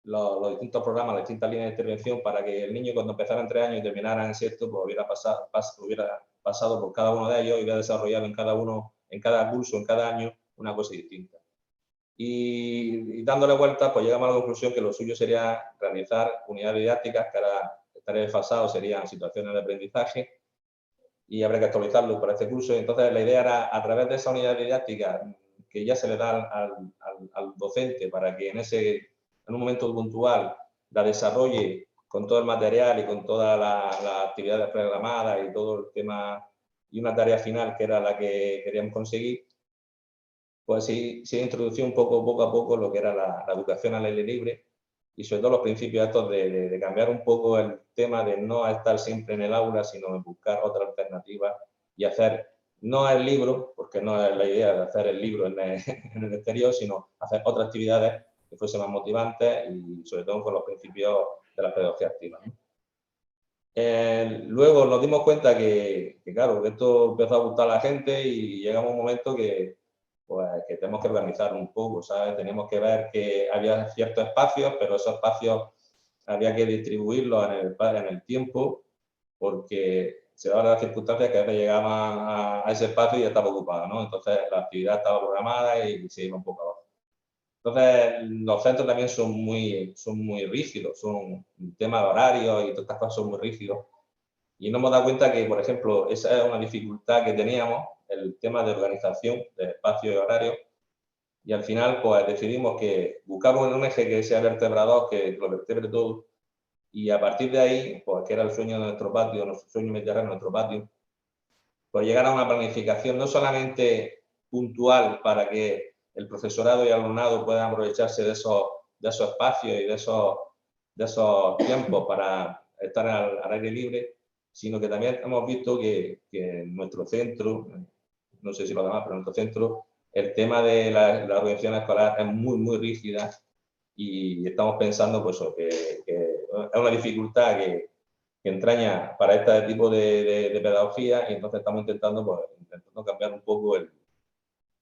los distintos programas, las distintas líneas de intervención, para que el niño, cuando empezara en 3 años y terminara en 6, pues hubiera pasado por cada uno de ellos y hubiera desarrollado en cada curso, en cada año, una cosa distinta. Y dándole vueltas, pues llegamos a la conclusión que lo suyo sería realizar unidades didácticas, que ahora estaría desfasado, serían situaciones de aprendizaje, y habría que actualizarlo para este curso. Entonces, la idea era, a través de esa unidad didáctica que ya se le da al docente, para que en un momento puntual la desarrolle con todo el material y con todas las actividades programadas y todo el tema, y una tarea final que era la que queríamos conseguir, pues sí, se introdució un poco a poco lo que era la educación al aire libre, y sobre todo los principios estos de cambiar un poco el tema de no estar siempre en el aula, sino de buscar otra alternativa y hacer, no el libro, porque no es la idea de hacer el libro en el exterior, sino hacer otras actividades que fuesen más motivantes y sobre todo con los principios de la pedagogía activa, ¿no? Luego nos dimos cuenta que claro, que esto empezó a gustar a la gente y llegamos a un momento que tenemos que organizar un poco, ¿sabes? Teníamos que ver que había ciertos espacios, pero esos espacios había que distribuirlos en el tiempo, porque se daban las circunstancias que a veces llegaban a ese espacio y ya estaba ocupado, ¿no? Entonces la actividad estaba programada y se iba un poco abajo. Entonces los centros también son muy rígidos, son un tema de horarios y todas estas cosas son muy rígidos. Y nos hemos dado cuenta que, por ejemplo, esa es una dificultad que teníamos, el tema de organización de espacio y horario, y al final pues decidimos que buscamos un eje que sea vertebrador, que lo vertebre todo, y a partir de ahí, pues que era el sueño de nuestro patio, nuestro sueño mediterráneo, nuestro patio, pues llegar a una planificación no solamente puntual para que el profesorado y el alumnado puedan aprovecharse de esos espacios y de esos tiempos para estar al aire libre, sino que también hemos visto que en nuestro centro, no sé si lo demás, pero en nuestro centro, el tema de la organización escolar es muy rígida, y estamos pensando pues, que es una dificultad que entraña para este tipo de pedagogía, y entonces estamos intentando cambiar un poco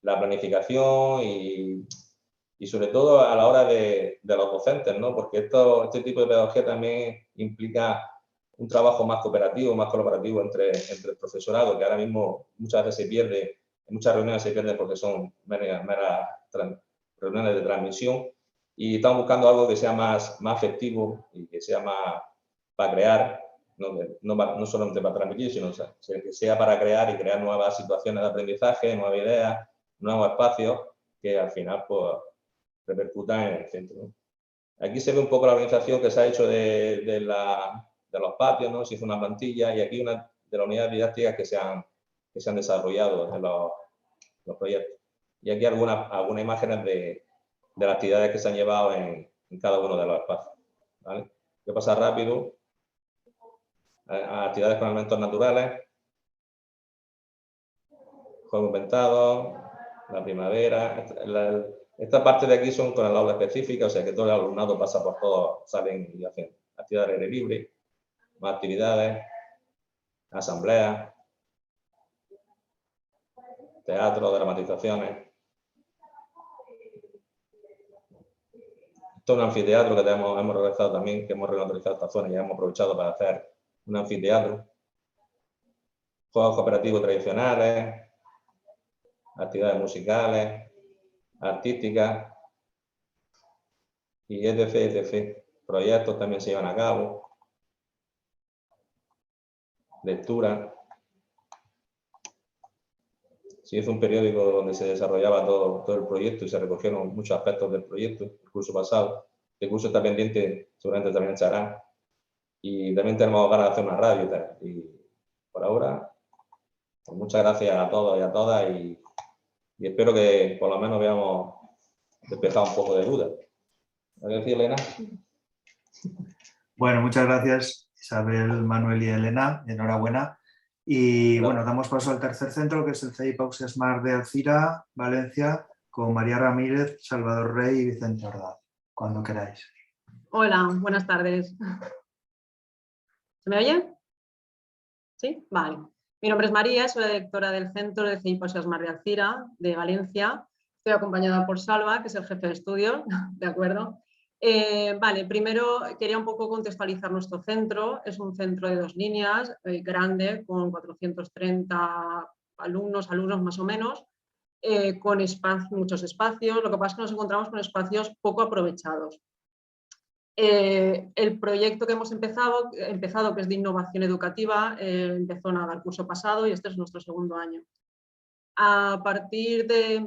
la planificación y sobre todo a la hora de los docentes, ¿no? Porque este tipo de pedagogía también implica un trabajo más cooperativo, más colaborativo entre el profesorado, que ahora mismo muchas veces se pierde, en muchas reuniones se pierde porque son meras reuniones de transmisión, y estamos buscando algo que sea más efectivo y que sea más para crear, no solamente para transmitir, sino que sea para crear y crear nuevas situaciones de aprendizaje, nuevas ideas, nuevos espacios que al final pues, repercutan en el centro, ¿no? Aquí se ve un poco la organización que se ha hecho de los patios, ¿no? Se hizo una plantilla, y aquí una de las unidades didácticas que se han desarrollado en los proyectos. Y aquí algunas imágenes de las actividades que se han llevado en cada uno de los espacios, ¿vale? Voy a pasar rápido a actividades con elementos naturales, juegos inventados, la primavera. Esta parte de aquí son con el aula específica, o sea que todo el alumnado pasa por todo, salen y hacen actividades al aire libre, más actividades, asambleas, teatro, dramatizaciones. Esto es un anfiteatro que hemos realizado también, que hemos renaturalizado esta zona y hemos aprovechado para hacer un anfiteatro. Juegos cooperativos tradicionales, actividades musicales, artísticas, y etc. Proyectos también se llevan a cabo, lectura. Se hizo un periódico donde se desarrollaba todo el proyecto y se recogieron muchos aspectos del proyecto el curso pasado. El curso está pendiente, seguramente también echará. Y también tenemos ganas de hacer una radio y tal. Y por ahora, pues muchas gracias a todos y a todas, y espero que por lo menos veamos despejado un poco de dudas. ¿Algo que decir, Elena? Bueno, muchas gracias Isabel, Manuel y Elena, enhorabuena. Y Claro. bueno, damos paso al tercer centro, que es el CEIP Auxesmar de Alcira, Valencia, con María Ramírez, Salvador Rey y Vicente Ordaz, cuando queráis. Hola, buenas tardes. ¿Se me oye? ¿Sí? Vale. Mi nombre es María, soy la directora del centro del CEIP Auxesmar de Alcira, de Valencia. Estoy acompañada por Salva, que es el jefe de estudio, ¿de acuerdo? Vale, primero quería un poco contextualizar nuestro centro. Es un centro de 2 líneas, grande, con 430 alumnos más o menos, con muchos espacios. Lo que pasa es que nos encontramos con espacios poco aprovechados. El proyecto que hemos empezado, que es de innovación educativa, empezó el curso pasado y este es nuestro segundo año. A partir de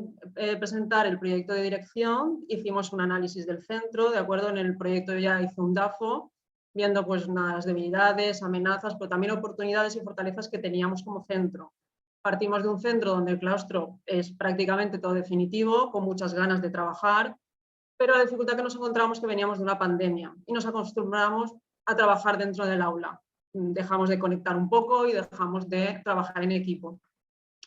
presentar el proyecto de dirección, hicimos un análisis del centro, ¿de acuerdo? En el proyecto ya hice un DAFO, viendo pues las debilidades, amenazas, pero también oportunidades y fortalezas que teníamos como centro. Partimos de un centro donde el claustro es prácticamente todo definitivo, con muchas ganas de trabajar, pero la dificultad que nos encontramos es que veníamos de una pandemia y nos acostumbramos a trabajar dentro del aula. Dejamos de conectar un poco y dejamos de trabajar en equipo.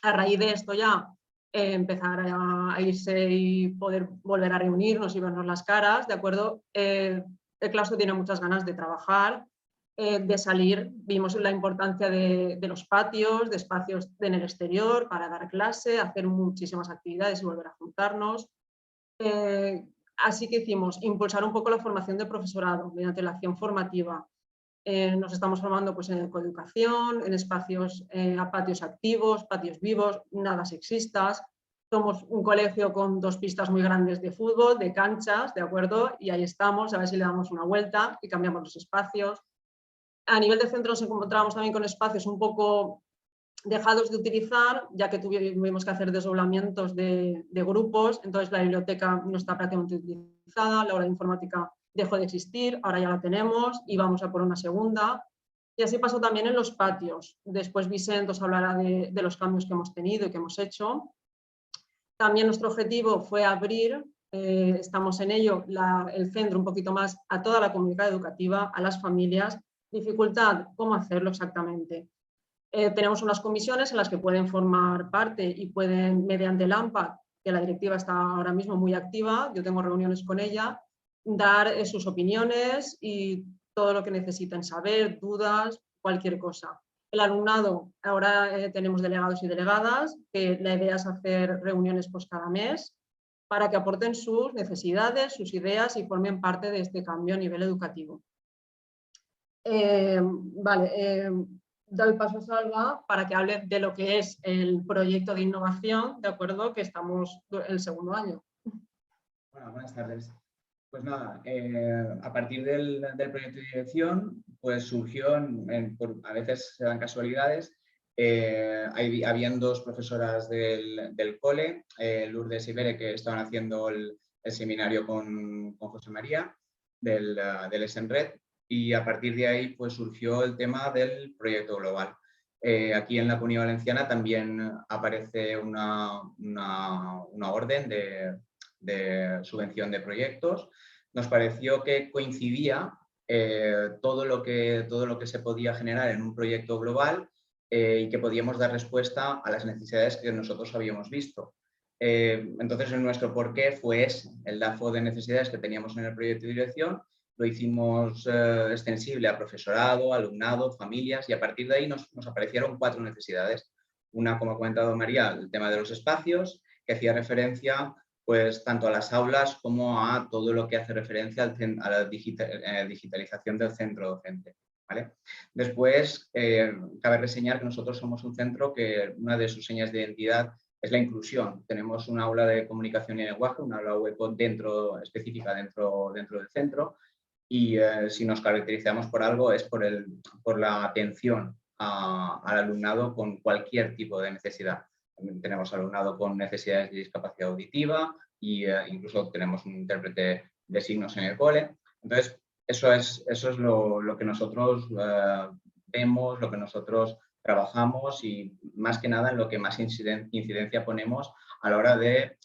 A raíz de esto ya empezar a irse y poder volver a reunirnos y vernos las caras, ¿de acuerdo? El claustro tiene muchas ganas de trabajar, de salir. Vimos la importancia de los patios, de espacios en el exterior para dar clase, hacer muchísimas actividades y volver a juntarnos. Así que hicimos impulsar un poco la formación del profesorado mediante la acción formativa. Nos estamos formando pues, en coeducación, en espacios a patios activos, patios vivos, nada sexistas. Somos un colegio con 2 pistas muy grandes de fútbol, de canchas, ¿de acuerdo? Y ahí estamos, a ver si le damos una vuelta y cambiamos los espacios. A nivel de centro nos encontramos también con espacios un poco dejados de utilizar, ya que tuvimos que hacer desdoblamientos de grupos, entonces la biblioteca no está prácticamente utilizada, la hora de informática dejó de existir, ahora ya la tenemos y vamos a por una segunda. Y así pasó también en los patios. Después Vicente os hablará de los cambios que hemos tenido y que hemos hecho. También nuestro objetivo fue abrir, estamos en ello, el centro un poquito más a toda la comunidad educativa, a las familias. Dificultad, ¿cómo hacerlo exactamente? Tenemos unas comisiones en las que pueden formar parte y pueden, mediante el AMPA, que la directiva está ahora mismo muy activa, yo tengo reuniones con ella, dar sus opiniones y todo lo que necesiten saber, dudas, cualquier cosa. El alumnado, ahora tenemos delegados y delegadas, que la idea es hacer reuniones pues, cada mes para que aporten sus necesidades, sus ideas y formen parte de este cambio a nivel educativo. Doy paso a Salva para que hable de lo que es el proyecto de innovación, ¿de acuerdo? Que estamos el segundo año. Bueno, buenas tardes. Pues nada, a partir del proyecto de dirección, pues surgió, a veces se dan casualidades, habían 2 profesoras del cole, Lourdes y Bere, que estaban haciendo el seminario con José María del SENRED, y a partir de ahí pues surgió el tema del proyecto global. Aquí en la Comunidad Valenciana también aparece una orden de subvención de proyectos. Nos pareció que coincidía todo lo que se podía generar en un proyecto global y que podíamos dar respuesta a las necesidades que nosotros habíamos visto. Entonces, nuestro porqué fue ese, el DAFO de necesidades que teníamos en el proyecto de dirección. Lo hicimos extensible a profesorado, alumnado, familias, y a partir de ahí nos aparecieron 4 necesidades. Una, como ha comentado María, el tema de los espacios, que hacía referencia pues, tanto a las aulas como a todo lo que hace referencia a la digitalización del centro docente, ¿vale? Después, cabe reseñar que nosotros somos un centro que una de sus señas de identidad es la inclusión. Tenemos un aula de comunicación y lenguaje, una aula web específica dentro del centro, y si nos caracterizamos por algo es por la atención al alumnado con cualquier tipo de necesidad. También tenemos alumnado con necesidades de discapacidad auditiva e incluso tenemos un intérprete de signos en el cole. Entonces, eso es lo que nosotros vemos, lo que nosotros trabajamos y más que nada en lo que más incidencia ponemos a la hora de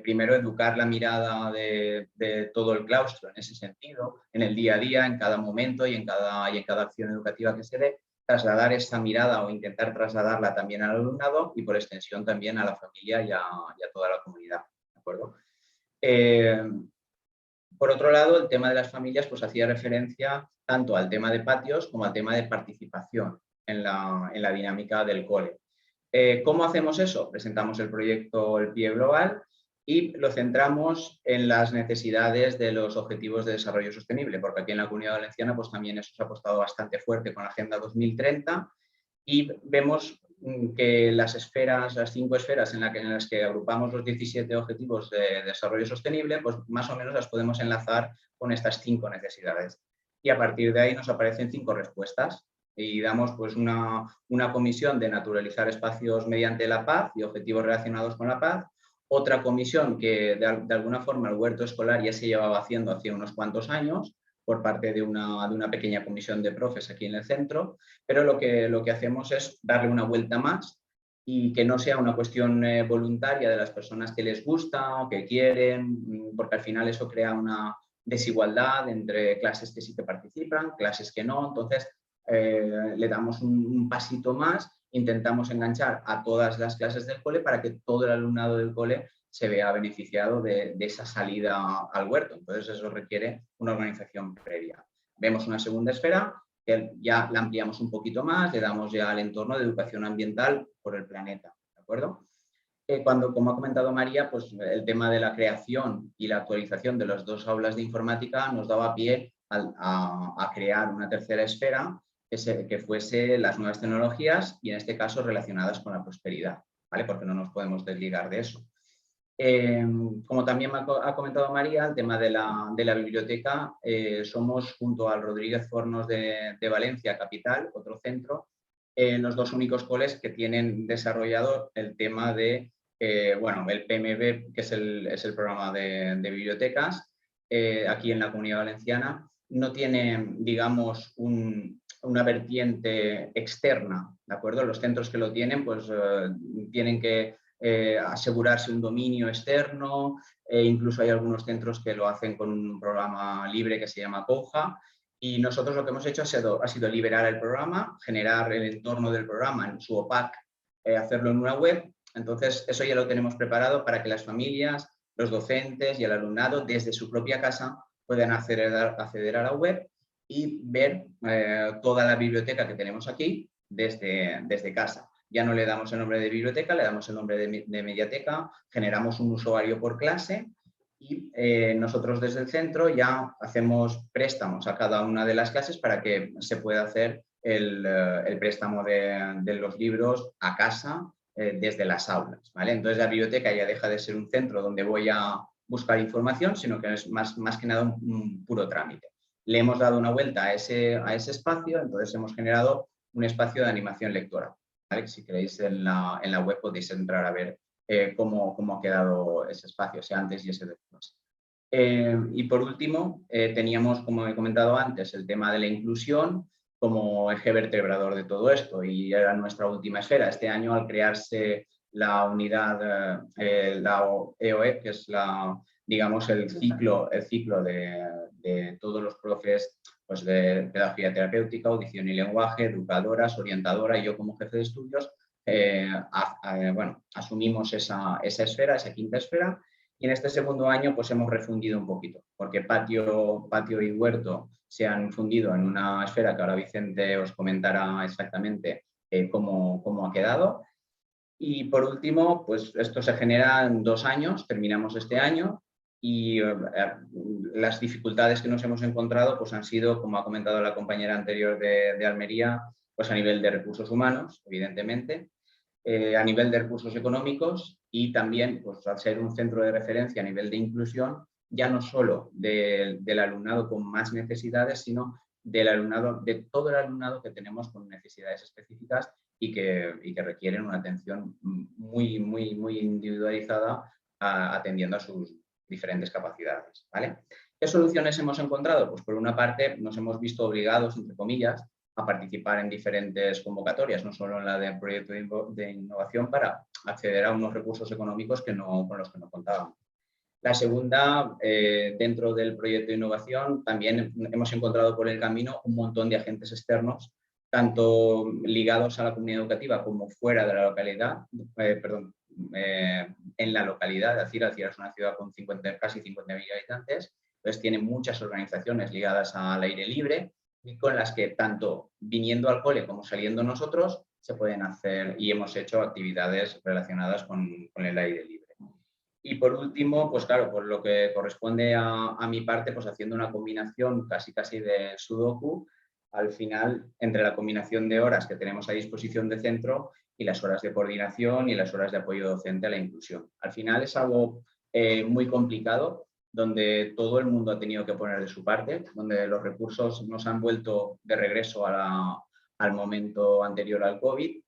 primero educar la mirada de todo el claustro en ese sentido, en el día a día, en cada momento y en cada acción educativa que se dé, trasladar esa mirada o intentar trasladarla también al alumnado y por extensión también a la familia y a toda la comunidad. ¿De acuerdo? Por otro lado, el tema de las familias pues hacía referencia tanto al tema de patios como al tema de participación en la dinámica del cole. ¿Cómo hacemos eso? Presentamos el proyecto El Pie Global y lo centramos en las necesidades de los objetivos de desarrollo sostenible, porque aquí en la Comunidad Valenciana pues también eso se ha apostado bastante fuerte con la Agenda 2030 y vemos que las 5 esferas en las que agrupamos los 17 objetivos de desarrollo sostenible, pues más o menos las podemos enlazar con estas 5 necesidades. Y a partir de ahí nos aparecen 5 respuestas y damos pues una comisión de naturalizar espacios mediante la paz y objetivos relacionados con la paz. Otra comisión que de alguna forma el huerto escolar ya se llevaba haciendo hace unos cuantos años, por parte de una pequeña comisión de profes aquí en el centro, pero lo que hacemos es darle una vuelta más y que no sea una cuestión voluntaria de las personas que les gusta o que quieren, porque al final eso crea una desigualdad entre clases que sí que participan, clases que no. Entonces le damos un pasito más, intentamos enganchar a todas las clases del cole para que todo el alumnado del cole se vea beneficiado de esa salida al huerto. Entonces eso requiere una organización previa. Vemos una segunda esfera que ya la ampliamos un poquito más, le damos ya al entorno de educación ambiental por el planeta, ¿de acuerdo? Como ha comentado María, pues el tema de la creación y la actualización de las 2 aulas de informática nos daba pie a crear una tercera esfera que fuese las nuevas tecnologías y en este caso relacionadas con la prosperidad, ¿vale? Porque no nos podemos desligar de eso. Como también ha comentado María, el tema de la biblioteca, somos junto al Rodríguez Fornos de Valencia Capital, otro centro, los 2 únicos coles que tienen desarrollado el tema de, el PMB, que es el programa de bibliotecas, aquí en la Comunidad Valenciana. No tiene, digamos, una vertiente externa, ¿de acuerdo? Los centros que lo tienen, pues tienen que asegurarse un dominio externo, incluso hay algunos centros que lo hacen con un programa libre que se llama Conja, y nosotros lo que hemos hecho ha sido liberar el programa, generar el entorno del programa en su OPAC, hacerlo en una web. Entonces eso ya lo tenemos preparado para que las familias, los docentes y el alumnado desde su propia casa puedan acceder a la web y ver toda la biblioteca que tenemos aquí desde casa. Ya no le damos el nombre de biblioteca, le damos el nombre de mediateca, generamos un usuario por clase y nosotros desde el centro ya hacemos préstamos a cada una de las clases para que se pueda hacer el préstamo de los libros a casa desde las aulas, ¿vale? Entonces la biblioteca ya deja de ser un centro donde voy a buscar información, sino que es más que nada un puro trámite. Le hemos dado una vuelta a ese espacio, entonces hemos generado un espacio de animación lectora, ¿vale? Si queréis en la web podéis entrar a ver cómo ha quedado ese espacio, ese antes y ese después. Y por último, teníamos, como he comentado antes, el tema de la inclusión como eje vertebrador de todo esto y era nuestra última esfera. Este año, al crearse la unidad, la EOE, que es digamos el ciclo de todos los profes pues de pedagogía terapéutica, audición y lenguaje, educadoras, orientadora y yo como jefe de estudios, asumimos esa esfera, esa quinta esfera, y en este segundo año pues hemos refundido un poquito, porque patio y huerto se han fundido en una esfera que ahora Vicente os comentará exactamente cómo ha quedado. Y por último, pues esto se genera en 2 años, terminamos este año y las dificultades que nos hemos encontrado pues han sido, como ha comentado la compañera anterior de Almería, pues a nivel de recursos humanos, evidentemente, a nivel de recursos económicos y también pues al ser un centro de referencia a nivel de inclusión, ya no solo del alumnado con más necesidades, sino de todo el alumnado que tenemos con necesidades específicas y que requieren una atención muy individualizada atendiendo a sus diferentes capacidades, ¿vale? ¿Qué soluciones hemos encontrado? Pues por una parte nos hemos visto obligados, entre comillas, a participar en diferentes convocatorias, no solo en la del proyecto de innovación, para acceder a unos recursos económicos con los que no contábamos. La segunda, dentro del proyecto de innovación, también hemos encontrado por el camino un montón de agentes externos, tanto ligados a la comunidad educativa como fuera de la localidad, en la localidad. Alcira es una ciudad con casi 50.000 habitantes, entonces tiene muchas organizaciones ligadas al aire libre y con las que tanto viniendo al cole como saliendo nosotros se pueden hacer, y hemos hecho actividades relacionadas con el aire libre. Y por último, pues claro, por lo que corresponde a mi parte, pues haciendo una combinación casi de sudoku, al final, entre la combinación de horas que tenemos a disposición de centro y las horas de coordinación y las horas de apoyo docente a la inclusión. Al final es algo muy complicado, donde todo el mundo ha tenido que poner de su parte, donde los recursos nos han vuelto de regreso al momento anterior al COVID,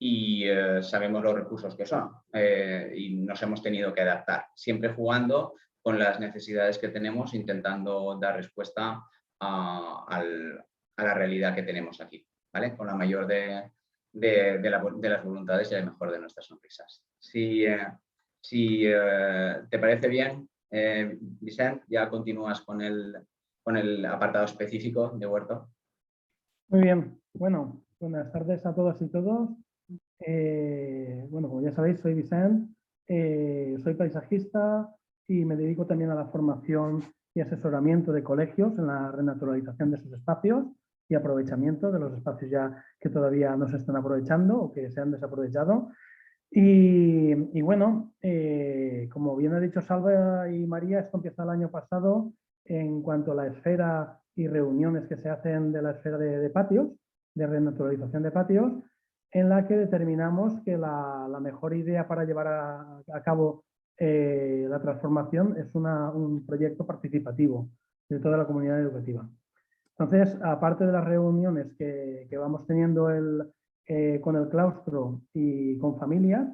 y sabemos los recursos que son y nos hemos tenido que adaptar, siempre jugando con las necesidades que tenemos, intentando dar respuesta a la realidad que tenemos aquí, ¿vale? Con la mayor de las voluntades y el mejor de nuestras sonrisas. Si te parece bien, Vicent, ya continúas con el apartado específico de huerto. Muy bien, bueno, buenas tardes a todas y todos. Bueno, como ya sabéis, soy Vicent, soy paisajista y me dedico también a la formación y asesoramiento de colegios en la renaturalización de sus espacios y aprovechamiento de los espacios ya que todavía no se están aprovechando o que se han desaprovechado. Y bueno, como bien ha dicho Salva y María, esto empieza el año pasado en cuanto a la esfera y reuniones que se hacen de la esfera de patios, de renaturalización de patios, en la que determinamos que la mejor idea para llevar a cabo la transformación es un proyecto participativo de toda la comunidad educativa. Entonces, aparte de las reuniones que vamos teniendo con el claustro y con familias,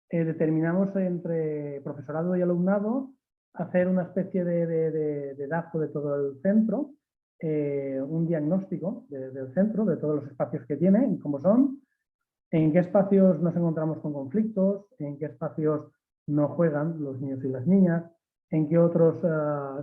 determinamos entre profesorado y alumnado hacer una especie de DAFO de todo el centro, un diagnóstico del centro, de todos los espacios que tiene y cómo son, en qué espacios nos encontramos con conflictos, en qué espacios no juegan los niños y las niñas, en qué otros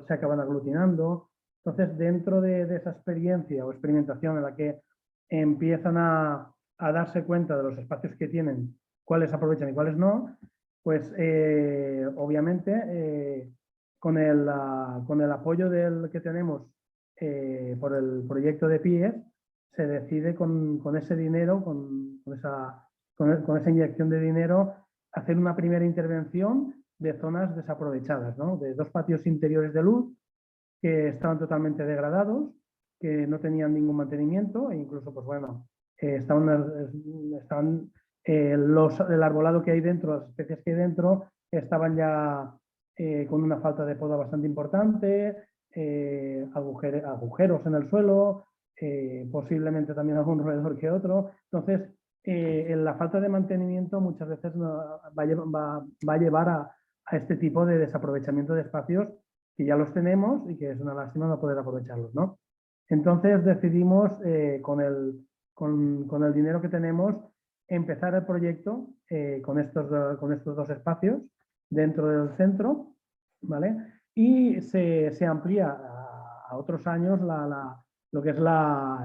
se acaban aglutinando. Entonces, dentro de esa experiencia o experimentación en la que empiezan a darse cuenta de los espacios que tienen, cuáles aprovechan y cuáles no, pues obviamente con el apoyo que tenemos por el proyecto de PIES, se decide con ese dinero, con esa inyección de dinero, hacer una primera intervención de zonas desaprovechadas, ¿no? De 2 patios interiores de luz que estaban totalmente degradados, que no tenían ningún mantenimiento e incluso, pues bueno, el arbolado que hay dentro, las especies que hay dentro, estaban ya con una falta de poda bastante importante, agujeros en el suelo, posiblemente también algún roedor que otro. Entonces, la falta de mantenimiento muchas veces va a llevar a este tipo de desaprovechamiento de espacios que ya los tenemos y que es una lástima no poder aprovecharlos, ¿no? Entonces decidimos con el dinero que tenemos empezar el proyecto con estos 2 espacios dentro del centro, ¿vale? Y se amplía a otros años lo que es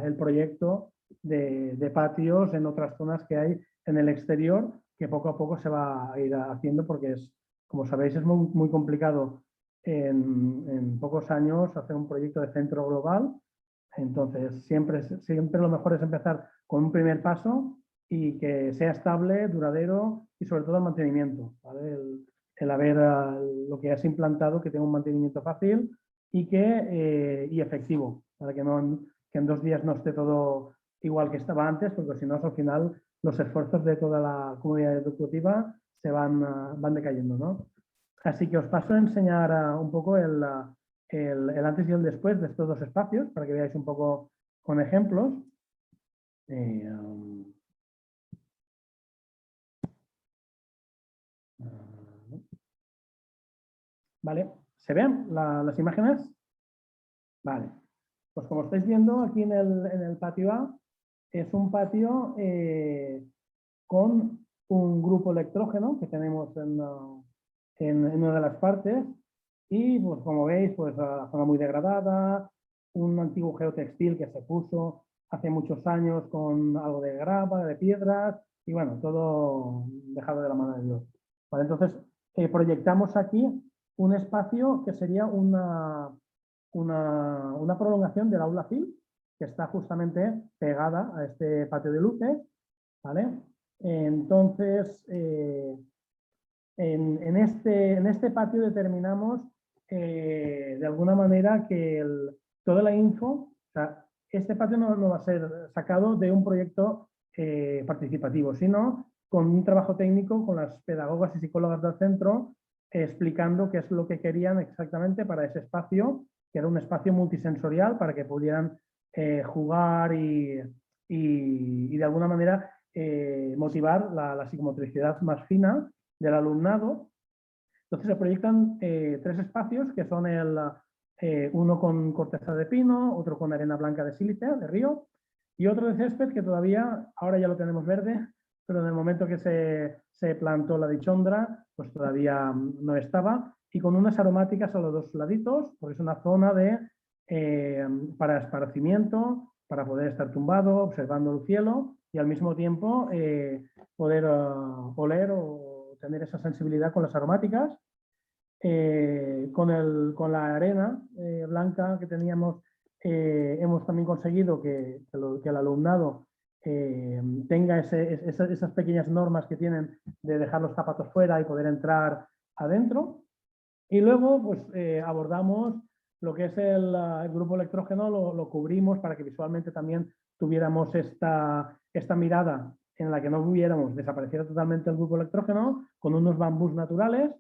el proyecto de patios en otras zonas que hay en el exterior, que poco a poco se va a ir haciendo porque como sabéis, es muy, muy complicado en pocos años hacer un proyecto de centro global. Entonces, siempre lo mejor es empezar con un primer paso y que sea estable, duradero y sobre todo el mantenimiento, ¿vale? El haber lo que has implantado, que tenga un mantenimiento fácil y efectivo, para que en 2 días no esté todo igual que estaba antes, porque si no, al final los esfuerzos de toda la comunidad educativa se van decayendo, ¿no? Así que os paso a enseñar un poco el antes y el después de estos 2 espacios, para que veáis un poco con ejemplos. Vale, ¿se ven las imágenes? Vale, pues como estáis viendo aquí en el patio A, es un patio con un grupo electrógeno que tenemos en una de las partes y pues como veis pues la zona muy degradada, un antiguo geotextil que se puso hace muchos años con algo de grava, de piedras y bueno, todo dejado de la mano de Dios. Vale, entonces proyectamos aquí un espacio que sería una prolongación del aula FIL que está justamente pegada a este patio de luces, ¿vale? Entonces, en este patio determinamos de alguna manera que toda la info, o sea, este patio no va a ser sacado de un proyecto participativo, sino con un trabajo técnico con las pedagogas y psicólogas del centro explicando qué es lo que querían exactamente para ese espacio, que era un espacio multisensorial para que pudieran jugar y de alguna manera motivar la psicomotricidad más fina del alumnado. Entonces se proyectan 3 espacios que son uno con corteza de pino, otro con arena blanca de sílice, de río, y otro de césped que todavía, ahora ya lo tenemos verde, pero en el momento que se plantó la dichondra, pues todavía no estaba, y con unas aromáticas a los 2 laditos, porque es una zona para esparcimiento, para poder estar tumbado, observando el cielo, y al mismo tiempo poder oler o tener esa sensibilidad con las aromáticas. Con la arena blanca que teníamos, hemos también conseguido que el alumnado tenga esas pequeñas normas que tienen de dejar los zapatos fuera y poder entrar adentro. Y luego pues, abordamos lo que es el grupo electrógeno, lo cubrimos para que visualmente también tuviéramos esta mirada en la que no hubiéramos, desapareciera totalmente el grupo electrógeno, con unos bambús naturales,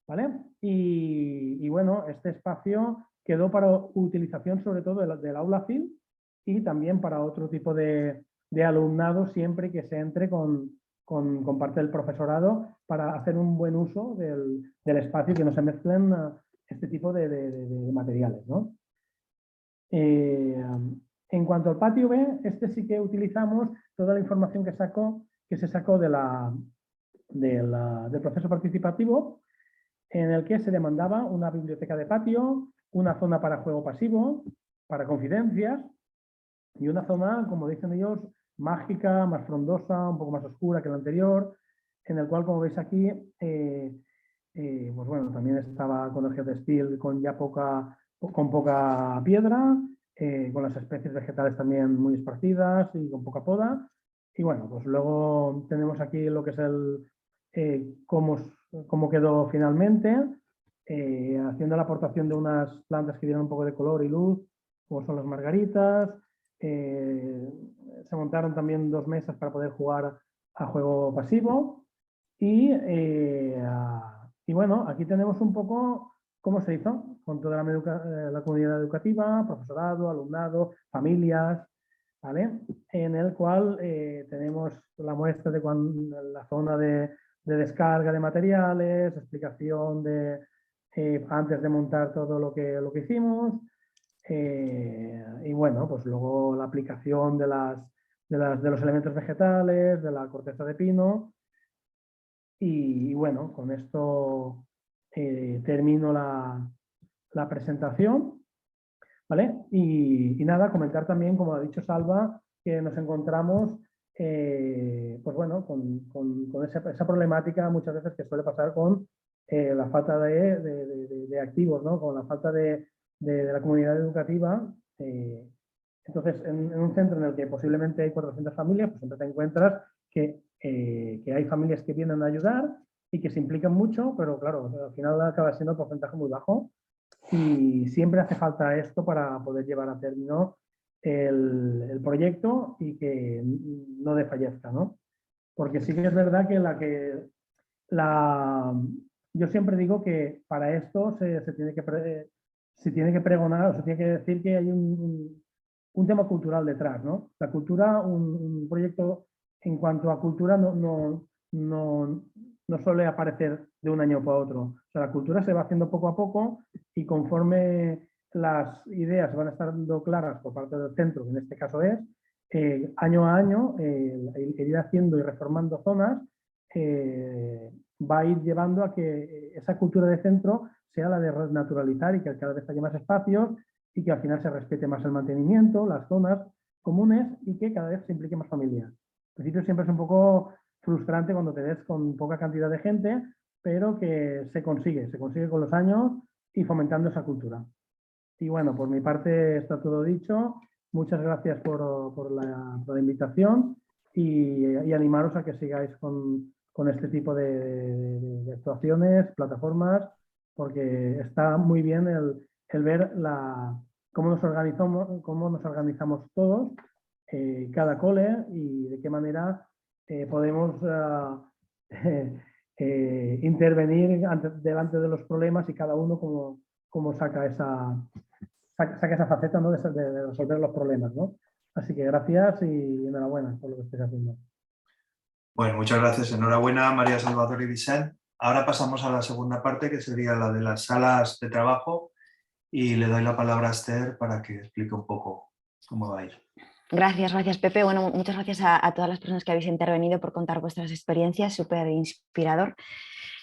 ¿vale? Y bueno, este espacio quedó para utilización sobre todo del aula FIL y también para otro tipo de alumnado siempre que se entre con parte del profesorado para hacer un buen uso del espacio y que no se mezclen este tipo de materiales, ¿no? En cuanto al patio B, este sí que utilizamos toda la información que se sacó del proceso participativo, en el que se demandaba una biblioteca de patio, una zona para juego pasivo, para confidencias y una zona, como dicen ellos, mágica, más frondosa, un poco más oscura que la anterior, en el cual, como veis aquí, pues bueno, también estaba con el geotextil con poca piedra, con las especies vegetales también muy esparcidas y con poca poda. Y bueno, pues luego tenemos aquí lo que es cómo quedó finalmente, haciendo la aportación de unas plantas que dieron un poco de color y luz, como son las margaritas. Se montaron también 2 mesas para poder jugar a juego pasivo. Y bueno, aquí tenemos un poco cómo se hizo con toda la comunidad educativa, profesorado, alumnado, familias, ¿vale? En el cual tenemos la muestra de la zona de descarga de materiales, explicación antes de montar todo lo que hicimos, y bueno, pues luego la aplicación de los elementos vegetales, de la corteza de pino. Y bueno, con esto termino la presentación, ¿vale? Y nada, comentar también, como ha dicho Salva, que nos encontramos pues bueno, con esa problemática muchas veces que suele pasar con la falta de activos, ¿no? Con la falta de la comunidad educativa. Entonces, en un centro en el que posiblemente hay 400 familias, pues siempre te encuentras que hay familias que vienen a ayudar y que se implican mucho, pero claro, al final acaba siendo un porcentaje muy bajo y siempre hace falta esto para poder llevar a término el proyecto y que no desfallezca, ¿no? Porque sí que es verdad que yo siempre digo que para esto se tiene que pregonar, o se tiene que decir que hay un tema cultural detrás, ¿no? La cultura, un proyecto en cuanto a cultura no suele aparecer de un año para otro. O sea, la cultura se va haciendo poco a poco y conforme las ideas van estando claras por parte del centro, que en este caso es, año a año, ir haciendo y reformando zonas va a ir llevando a que esa cultura de centro sea la de naturalizar y que cada vez haya más espacios y que al final se respete más el mantenimiento, las zonas comunes y que cada vez se implique más familias. Al principio siempre es un poco frustrante cuando te ves con poca cantidad de gente, pero que se consigue con los años y fomentando esa cultura. Y bueno, por mi parte está todo dicho. Muchas gracias por la invitación y animaros a que sigáis con este tipo de actuaciones, plataformas, porque está muy bien el ver cómo nos organizamos todos, cada cole y de qué manera podemos intervenir delante de los problemas y cada uno cómo saca esa faceta, ¿no? de resolver los problemas, ¿no? Así que gracias y enhorabuena por lo que estés haciendo. Bueno, muchas gracias. Enhorabuena, María Salvador y Vicent. Ahora pasamos a la segunda parte, que sería la de las salas de trabajo, y le doy la palabra a Esther para que explique un poco cómo va a ir. Gracias, Pepe. Bueno, muchas gracias a todas las personas que habéis intervenido por contar vuestras experiencias, súper inspirador.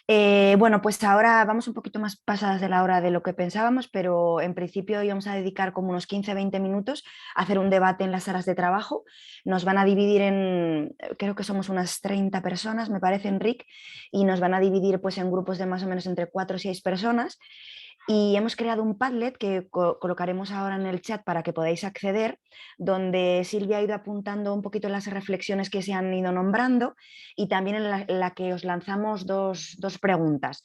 Bueno, pues ahora vamos un poquito más pasadas de la hora de lo que pensábamos, pero en principio íbamos a dedicar como unos 15-20 minutos a hacer un debate en las salas de trabajo. Nos van a dividir creo que somos unas 30 personas, me parece, Enric, y nos van a dividir pues en grupos de más o menos entre 4 o 6 personas. Y hemos creado un Padlet que colocaremos ahora en el chat para que podáis acceder, donde Silvia ha ido apuntando un poquito las reflexiones que se han ido nombrando y también en la que os lanzamos dos preguntas.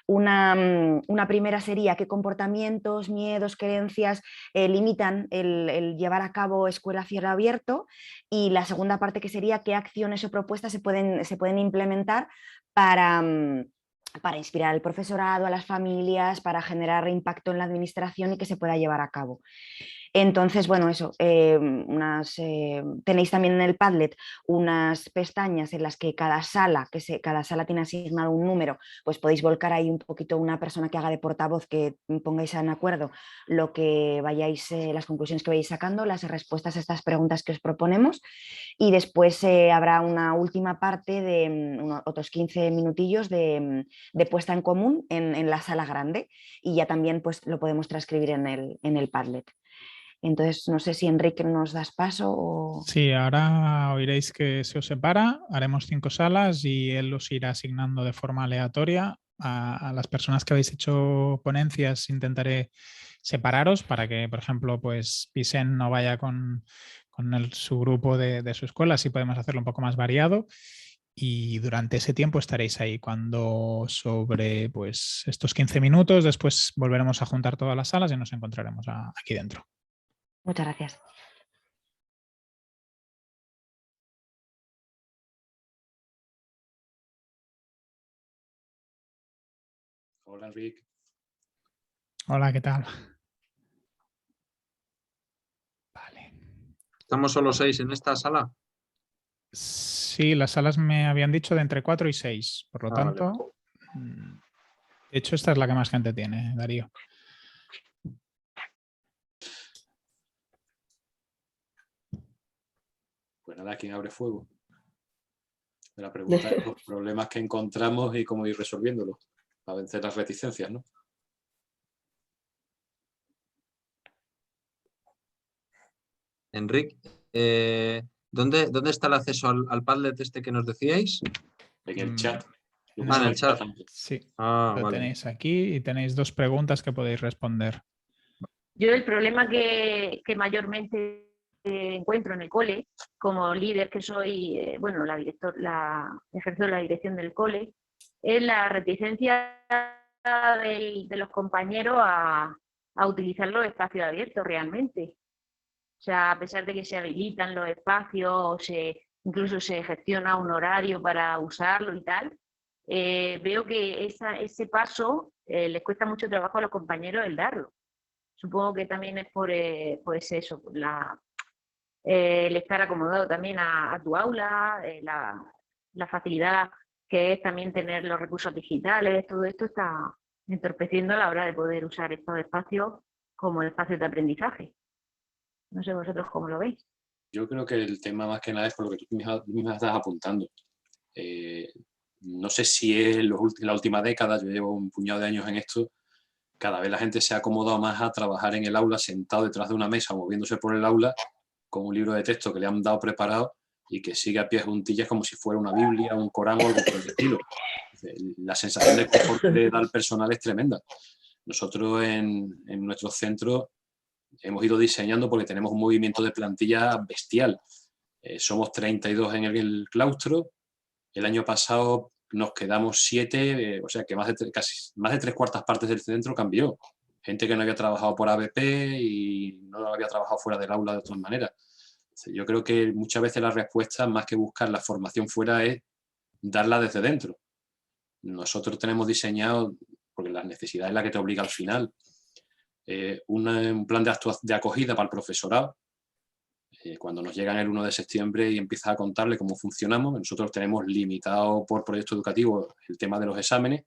Una primera sería qué comportamientos, miedos, creencias limitan el llevar a cabo escuela a cielo abierto, y la segunda parte que sería qué acciones o propuestas se pueden implementar para inspirar al profesorado, a las familias, para generar impacto en la administración y que se pueda llevar a cabo. Entonces, bueno, eso, tenéis también en el Padlet unas pestañas en las que cada sala tiene asignado un número, pues podéis volcar ahí un poquito una persona que haga de portavoz, que pongáis en acuerdo lo que vayáis, las conclusiones que vayáis sacando, las respuestas a estas preguntas que os proponemos, y después habrá una última parte de otros 15 minutillos de puesta en común en la sala grande, y ya también pues lo podemos transcribir en el Padlet. Entonces, no sé si Enrique nos das paso o... Sí, ahora oiréis que se os separa, haremos 5 salas y él os irá asignando de forma aleatoria. A las personas que habéis hecho ponencias intentaré separaros para que, por ejemplo, pues Vicent no vaya con su grupo de su escuela, así podemos hacerlo un poco más variado. Y durante ese tiempo estaréis ahí. Cuando sobre pues, estos 15 minutos, después volveremos a juntar todas las salas y nos encontraremos aquí dentro. Muchas gracias. Hola, Enric. Hola, ¿qué tal? Vale. ¿Estamos solo 6 en esta sala? Sí, las salas me habían dicho de entre 4 y 6. Por lo tanto, vale. De hecho, esta es la que más gente tiene, Darío. Pues nada, ¿quién abre fuego? La pregunta es los problemas que encontramos y cómo ir resolviéndolos para vencer las reticencias, ¿no? Enric, ¿dónde está el acceso al Padlet este que nos decíais? En el chat. En el chat. Sí, lo vale. Tenéis aquí y tenéis 2 preguntas que podéis responder. Yo el problema que mayormente encuentro en el cole, como líder que soy, bueno, ejerzo la dirección del cole, es la reticencia de los compañeros a utilizar los espacios abiertos realmente. O sea, a pesar de que se habilitan los espacios, incluso se gestiona un horario para usarlo y tal, veo que ese paso les cuesta mucho trabajo a los compañeros el darlo. Supongo que también es por eso, el estar acomodado también a tu aula, la facilidad que es también tener los recursos digitales. Todo esto está entorpeciendo a la hora de poder usar estos espacios como espacios de aprendizaje. No sé vosotros cómo lo veis. Yo creo que el tema más que nada es por lo que tú misma estás apuntando. no sé si es en la última década, yo llevo un puñado de años en esto, cada vez la gente se ha acomodado más a trabajar en el aula sentado detrás de una mesa, moviéndose por el aula con un libro de texto que le han dado preparado y que sigue a pies juntillas como si fuera una Biblia, un Corán o algo por el estilo. La sensación de confort que le da al personal es tremenda. Nosotros en nuestro centro hemos ido diseñando porque tenemos un movimiento de plantilla bestial. Somos 32 en el claustro. El año pasado nos quedamos 7, o sea que más de 3/4 partes del centro cambió. Gente que no había trabajado por ABP y no había trabajado fuera del aula de otra manera. Yo creo que muchas veces la respuesta, más que buscar la formación fuera, es darla desde dentro. Nosotros tenemos diseñado, porque la necesidad es la que te obliga al final, un plan de acogida para el profesorado. Cuando nos llegan el 1 de septiembre y empiezas a contarle cómo funcionamos, nosotros tenemos limitado por proyecto educativo el tema de los exámenes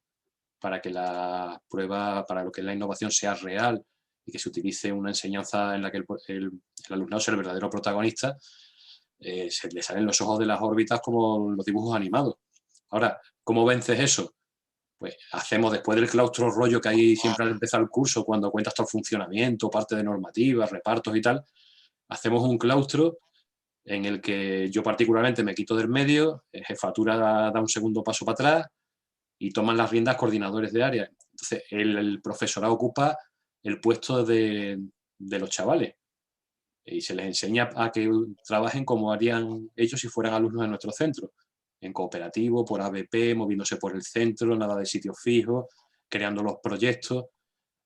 para que la prueba, para lo que es la innovación, sea real y que se utilice una enseñanza en la que el alumnado sea el verdadero protagonista. Se le salen los ojos de las órbitas como los dibujos animados. Ahora, ¿cómo vences eso? Pues hacemos después del claustro rollo que hay siempre al empezar el curso, cuando cuentas todo el funcionamiento, parte de normativas, repartos y tal, hacemos un claustro en el que yo particularmente me quito del medio, jefatura da un segundo paso para atrás y toman las riendas coordinadores de área. Entonces el profesorado ocupa el puesto de los chavales y se les enseña a que trabajen como harían ellos si fueran alumnos de nuestro centro, en cooperativo, por ABP, moviéndose por el centro, nada de sitios fijos, creando los proyectos.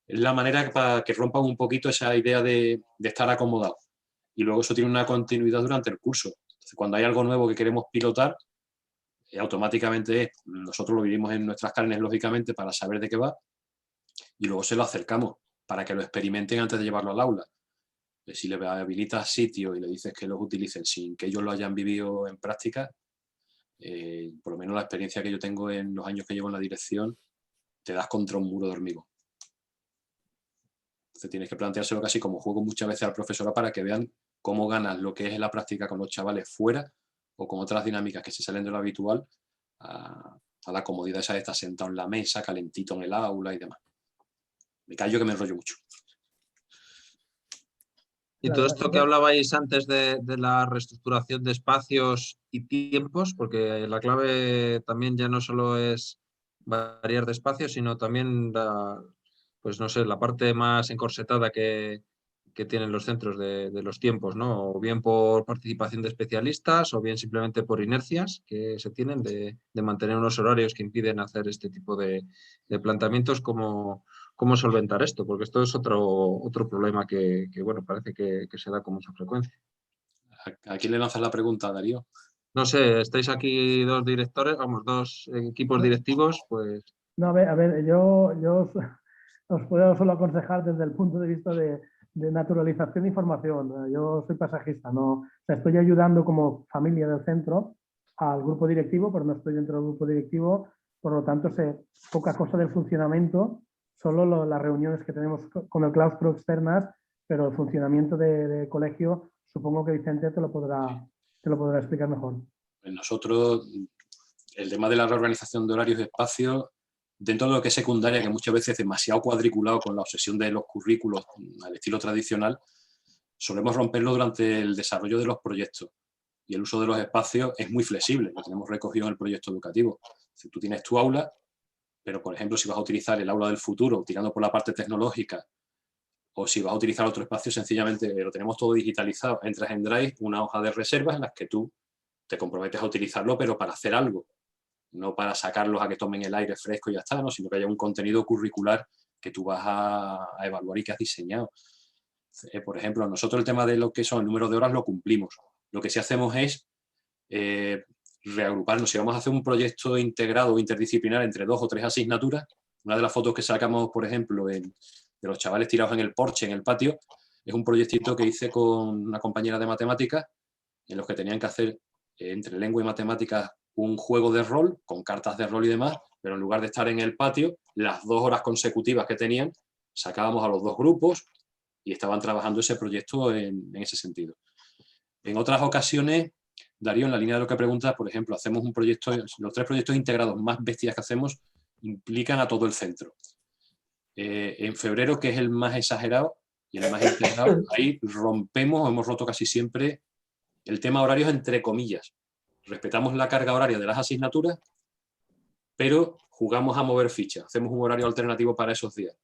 Es la manera para que rompan un poquito esa idea de estar acomodados. Y luego eso tiene una continuidad durante el curso. Entonces, cuando hay algo nuevo que queremos pilotar, automáticamente nosotros lo vivimos en nuestras carnes, lógicamente, para saber de qué va, y luego se lo acercamos para que lo experimenten antes de llevarlo al aula. Si le habilitas sitio y le dices que los utilicen sin que ellos lo hayan vivido en práctica, por lo menos la experiencia que yo tengo en los años que llevo en la dirección, te das contra un muro de hormigón. Entonces tienes que planteárselo casi como juego muchas veces al profesorado para que vean cómo ganas lo que es la práctica con los chavales fuera o con otras dinámicas que se salen de lo habitual a la comodidad esa de estar sentado en la mesa, calentito en el aula y demás. Me callo que me enrollo mucho. Y todo esto que hablabais antes de la reestructuración de espacios y tiempos, porque la clave también ya no solo es variar de espacios, sino también pues no sé, la parte más encorsetada que tienen los centros de los tiempos, ¿no? O bien por participación de especialistas o bien simplemente por inercias que se tienen de mantener unos horarios que impiden hacer este tipo de planteamientos. ¿Cómo solventar esto? Porque esto es otro problema que bueno, parece que se da con mucha frecuencia. ¿A quién le lanzas la pregunta, Darío? No sé, estáis aquí dos directores, vamos, dos equipos directivos, pues... No, a ver, yo os puedo solo aconsejar desde el punto de vista de naturalización de información. Yo soy pasajista, no, o sea, estoy ayudando como familia del centro al grupo directivo, pero no estoy dentro del grupo directivo, por lo tanto sé poca cosa del funcionamiento, solo las reuniones que tenemos con el claustro externas, pero el funcionamiento de colegio supongo que Vicente te lo podrá explicar mejor. Nosotros, el tema de la reorganización de horarios y espacios, dentro de lo que es secundaria, que muchas veces es demasiado cuadriculado con la obsesión de los currículos al estilo tradicional, solemos romperlo durante el desarrollo de los proyectos. Y el uso de los espacios es muy flexible, lo tenemos recogido en el proyecto educativo. Si tú tienes tu aula, pero por ejemplo si vas a utilizar el aula del futuro tirando por la parte tecnológica, o si vas a utilizar otro espacio, sencillamente lo tenemos todo digitalizado. Entras en Drive, una hoja de reservas en las que tú te comprometes a utilizarlo, pero para hacer algo. No para sacarlos a que tomen el aire fresco y ya está, ¿no? Sino que haya un contenido curricular que tú vas a evaluar y que has diseñado. Por ejemplo, nosotros el tema de lo que son el número de horas lo cumplimos. Lo que sí hacemos es reagruparnos. Si vamos a hacer un proyecto integrado o interdisciplinar entre 2 o 3 asignaturas, una de las fotos que sacamos, por ejemplo, de los chavales tirados en el porche, en el patio, es un proyectito que hice con una compañera de matemáticas en los que tenían que hacer entre lengua y matemáticas un juego de rol, con cartas de rol y demás, pero en lugar de estar en el patio, las 2 horas consecutivas que tenían, sacábamos a los 2 grupos y estaban trabajando ese proyecto en ese sentido. En otras ocasiones Darío, en la línea de lo que preguntas, por ejemplo, hacemos un proyecto, los 3 proyectos integrados más bestias que hacemos implican a todo el centro. En febrero, que es el más exagerado y el más integrado, ahí rompemos, hemos roto casi siempre el tema horarios entre comillas. Respetamos la carga horaria de las asignaturas, pero jugamos a mover fichas, hacemos un horario alternativo para esos días.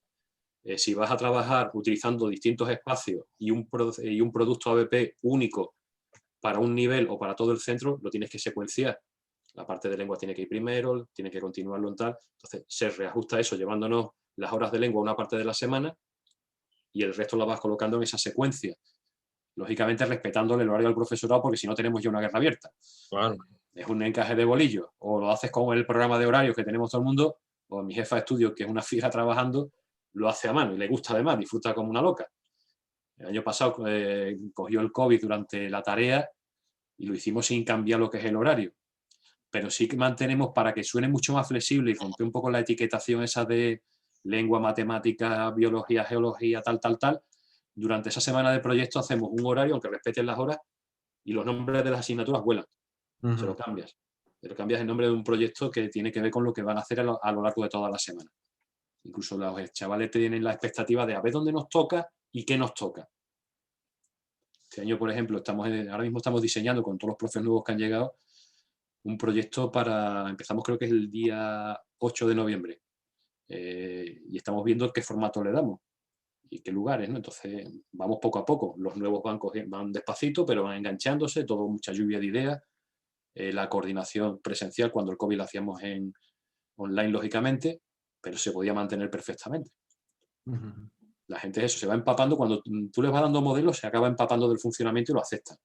Si vas a trabajar utilizando distintos espacios y un producto ABP único para un nivel o para todo el centro, lo tienes que secuenciar. La parte de lengua tiene que ir primero, tiene que continuarlo en tal. Entonces se reajusta eso llevándonos las horas de lengua a una parte de la semana y el resto lo vas colocando en esa secuencia. Lógicamente respetándole el horario al profesorado, porque si no tenemos ya una guerra abierta. Claro. Es un encaje de bolillos. O lo haces con el programa de horarios que tenemos todo el mundo, o mi jefa de estudio, que es una fija trabajando, lo hace a mano y le gusta además, disfruta como una loca. El año pasado cogió el COVID durante la tarea y lo hicimos sin cambiar lo que es el horario. Pero sí que mantenemos para que suene mucho más flexible y romper un poco la etiquetación esa de lengua, matemática, biología, geología, tal. Durante esa semana de proyecto hacemos un horario, aunque respeten las horas, y los nombres de las asignaturas vuelan. Se lo cambias. Pero cambias el nombre de un proyecto que tiene que ver con lo que van a hacer a lo largo de toda la semana. Incluso los chavales tienen la expectativa de a ver dónde nos toca y qué nos toca. Este año, por ejemplo, ahora mismo estamos diseñando con todos los profes nuevos que han llegado un proyecto empezamos creo que es el día 8 de noviembre. Y estamos viendo qué formato le damos y qué lugares, ¿no? Entonces vamos poco a poco. Los nuevos van despacito, pero van enganchándose, todo mucha lluvia de ideas. La coordinación presencial, cuando el COVID la hacíamos online, lógicamente, pero se podía mantener perfectamente. La gente eso se va empapando, cuando tú les vas dando modelos, se acaba empapando del funcionamiento y lo aceptan.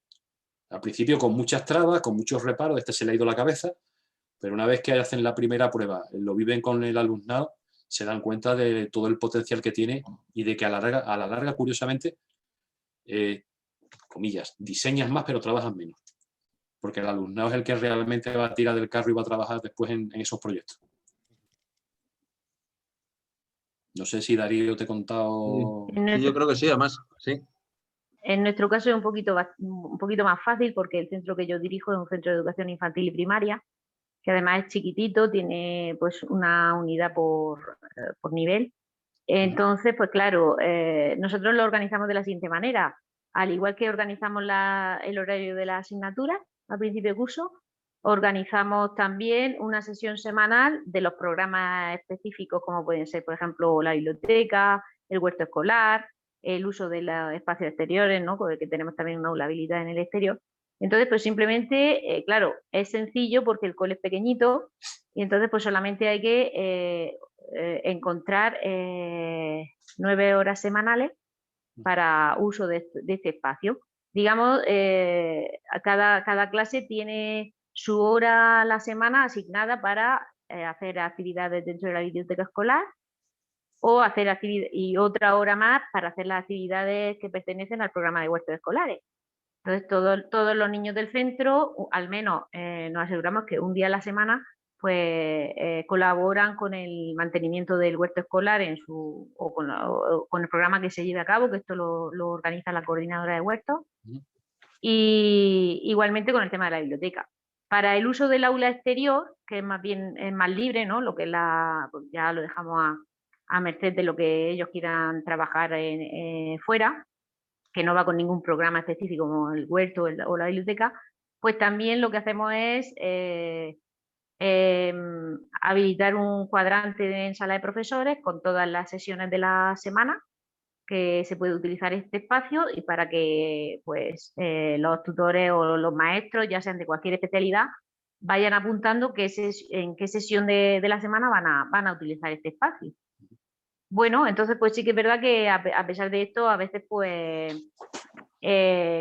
Al principio con muchas trabas, con muchos reparos, se le ha ido la cabeza, pero una vez que hacen la primera prueba, lo viven con el alumnado, se dan cuenta de todo el potencial que tiene y de que a la larga curiosamente, comillas, diseñas más pero trabajas menos. Porque el alumnado es el que realmente va a tirar del carro y va a trabajar después en esos proyectos. No sé si Darío te he contado... Sí, yo creo que sí, además, sí. En nuestro caso es un poquito más fácil porque el centro que yo dirijo es un centro de educación infantil y primaria, que además es chiquitito, tiene pues una unidad por nivel. Entonces, pues claro, nosotros lo organizamos de la siguiente manera. Al igual que organizamos el horario de la asignatura a principio de curso, organizamos también una sesión semanal de los programas específicos, como pueden ser, por ejemplo, la biblioteca, el huerto escolar, el uso de los espacios exteriores, ¿no? Porque tenemos también una aula habilitada en el exterior. Entonces, pues simplemente, claro, es sencillo porque el cole es pequeñito y entonces pues solamente hay que encontrar 9 horas semanales para uso de este espacio. Digamos, cada clase tiene su hora a la semana asignada para hacer actividades dentro de la biblioteca escolar o hacer y otra hora más para hacer las actividades que pertenecen al programa de huertos escolares. Entonces, todos los niños del centro, al menos nos aseguramos que un día a la semana, pues colaboran con el mantenimiento del huerto escolar o con el programa que se lleve a cabo, que esto lo organiza la coordinadora de huertos, y igualmente con el tema de la biblioteca. Para el uso del aula exterior, que es más libre, ¿no? Lo que es pues ya lo dejamos a merced de lo que ellos quieran trabajar fuera, que no va con ningún programa específico como el huerto o la biblioteca, pues también lo que hacemos es habilitar un cuadrante en sala de profesores con todas las sesiones de la semana que se puede utilizar este espacio y para que pues, los tutores o los maestros, ya sean de cualquier especialidad, vayan apuntando en qué sesión de la semana van a utilizar este espacio. Bueno, entonces pues sí que es verdad que a pesar de esto, a veces pues,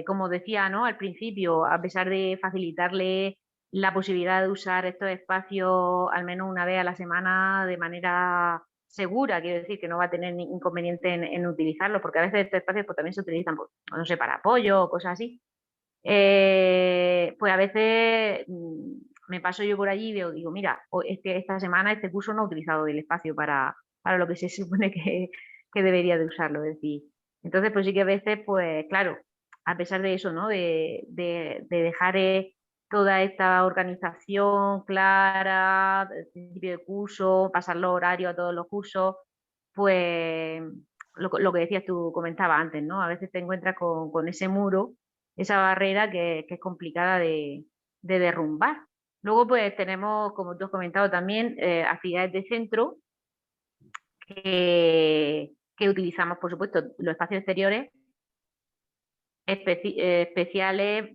como decía, ¿no? Al principio, a pesar de facilitarle la posibilidad de usar estos espacios al menos una vez a la semana de manera segura, quiero decir que no va a tener ningún inconveniente en utilizarlos, porque a veces estos espacios pues, también se utilizan, pues, no sé, para apoyo o cosas así. Pues a veces me paso yo por allí y digo, mira, esta semana este curso no ha utilizado el espacio para lo que se supone que debería de usarlo, es decir. Entonces, pues sí que a veces, pues claro, a pesar de eso, ¿no? De dejar toda esta organización clara, el principio de curso, pasar los horarios a todos los cursos, pues lo que decías tú, comentaba antes, ¿no? A veces te encuentras con ese muro, esa barrera que es complicada de derrumbar. Luego, pues tenemos, como tú has comentado también, actividades de centro que utilizamos, por supuesto, los espacios exteriores especiales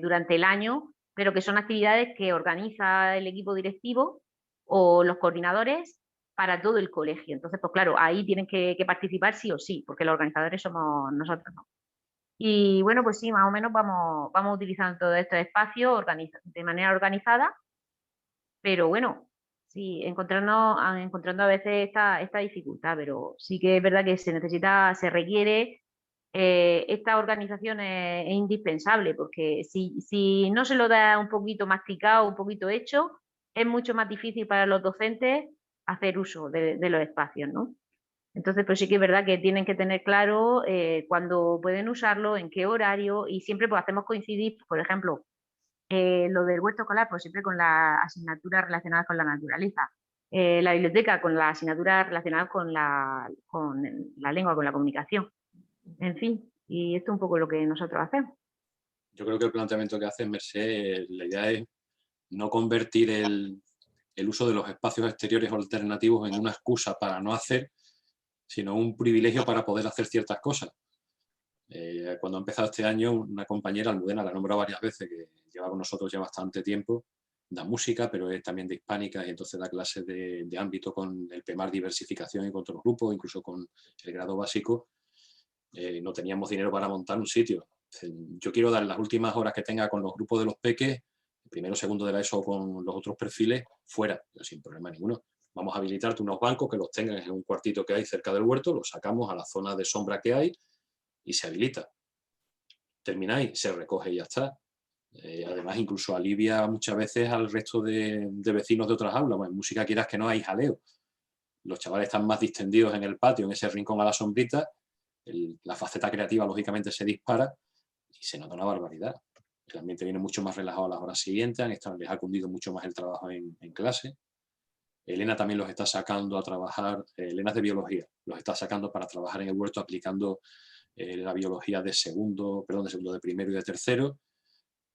durante el año, pero que son actividades que organiza el equipo directivo o los coordinadores para todo el colegio. Entonces, pues claro, ahí tienen que participar sí o sí, porque los organizadores somos nosotros, ¿no? Y bueno, pues sí, más o menos vamos utilizando todos estos espacios de manera organizada, pero bueno, sí, encontrando a veces esta dificultad, pero sí que es verdad que se requiere esta organización es indispensable, porque si no se lo da un poquito masticado, un poquito hecho, es mucho más difícil para los docentes hacer uso de los espacios, ¿no? Entonces, pues sí que es verdad que tienen que tener claro cuándo pueden usarlo, en qué horario, y siempre pues hacemos coincidir, por ejemplo, lo del huerto escolar, pues siempre con las asignaturas relacionadas con la naturaleza. La biblioteca con las asignaturas relacionadas con la lengua, con la comunicación. En fin, y esto es un poco lo que nosotros hacemos. Yo creo que el planteamiento que hace Mercé, la idea es no convertir el uso de los espacios exteriores alternativos en una excusa para no hacer, sino un privilegio para poder hacer ciertas cosas. Cuando ha empezado este año, una compañera, Almudena, la he nombrado varias veces, que lleva con nosotros ya bastante tiempo, da música, pero es también de hispánica, y entonces da clases de ámbito con el PEMAR diversificación y con otros grupos, incluso con el grado básico. No teníamos dinero para montar un sitio. Yo quiero dar las últimas horas que tenga con los grupos de los peques, primero, segundo de la ESO, con los otros perfiles, fuera, sin problema ninguno. Vamos a habilitarte unos bancos que los tengan en un cuartito que hay cerca del huerto, los sacamos a la zona de sombra que hay y se habilita. Termináis, se recoge y ya está. Además, incluso alivia muchas veces al resto de vecinos de otras aulas. Bueno, en música, quieras que no, hay jaleo. Los chavales están más distendidos en el patio, en ese rincón a la sombrita. La faceta creativa, lógicamente, se dispara y se nota una barbaridad. El ambiente viene mucho más relajado a las horas siguientes, les ha cundido mucho más el trabajo en clase. Elena también los está sacando a trabajar, Elena es de biología, los está sacando para trabajar en el huerto aplicando la biología de primero y de tercero.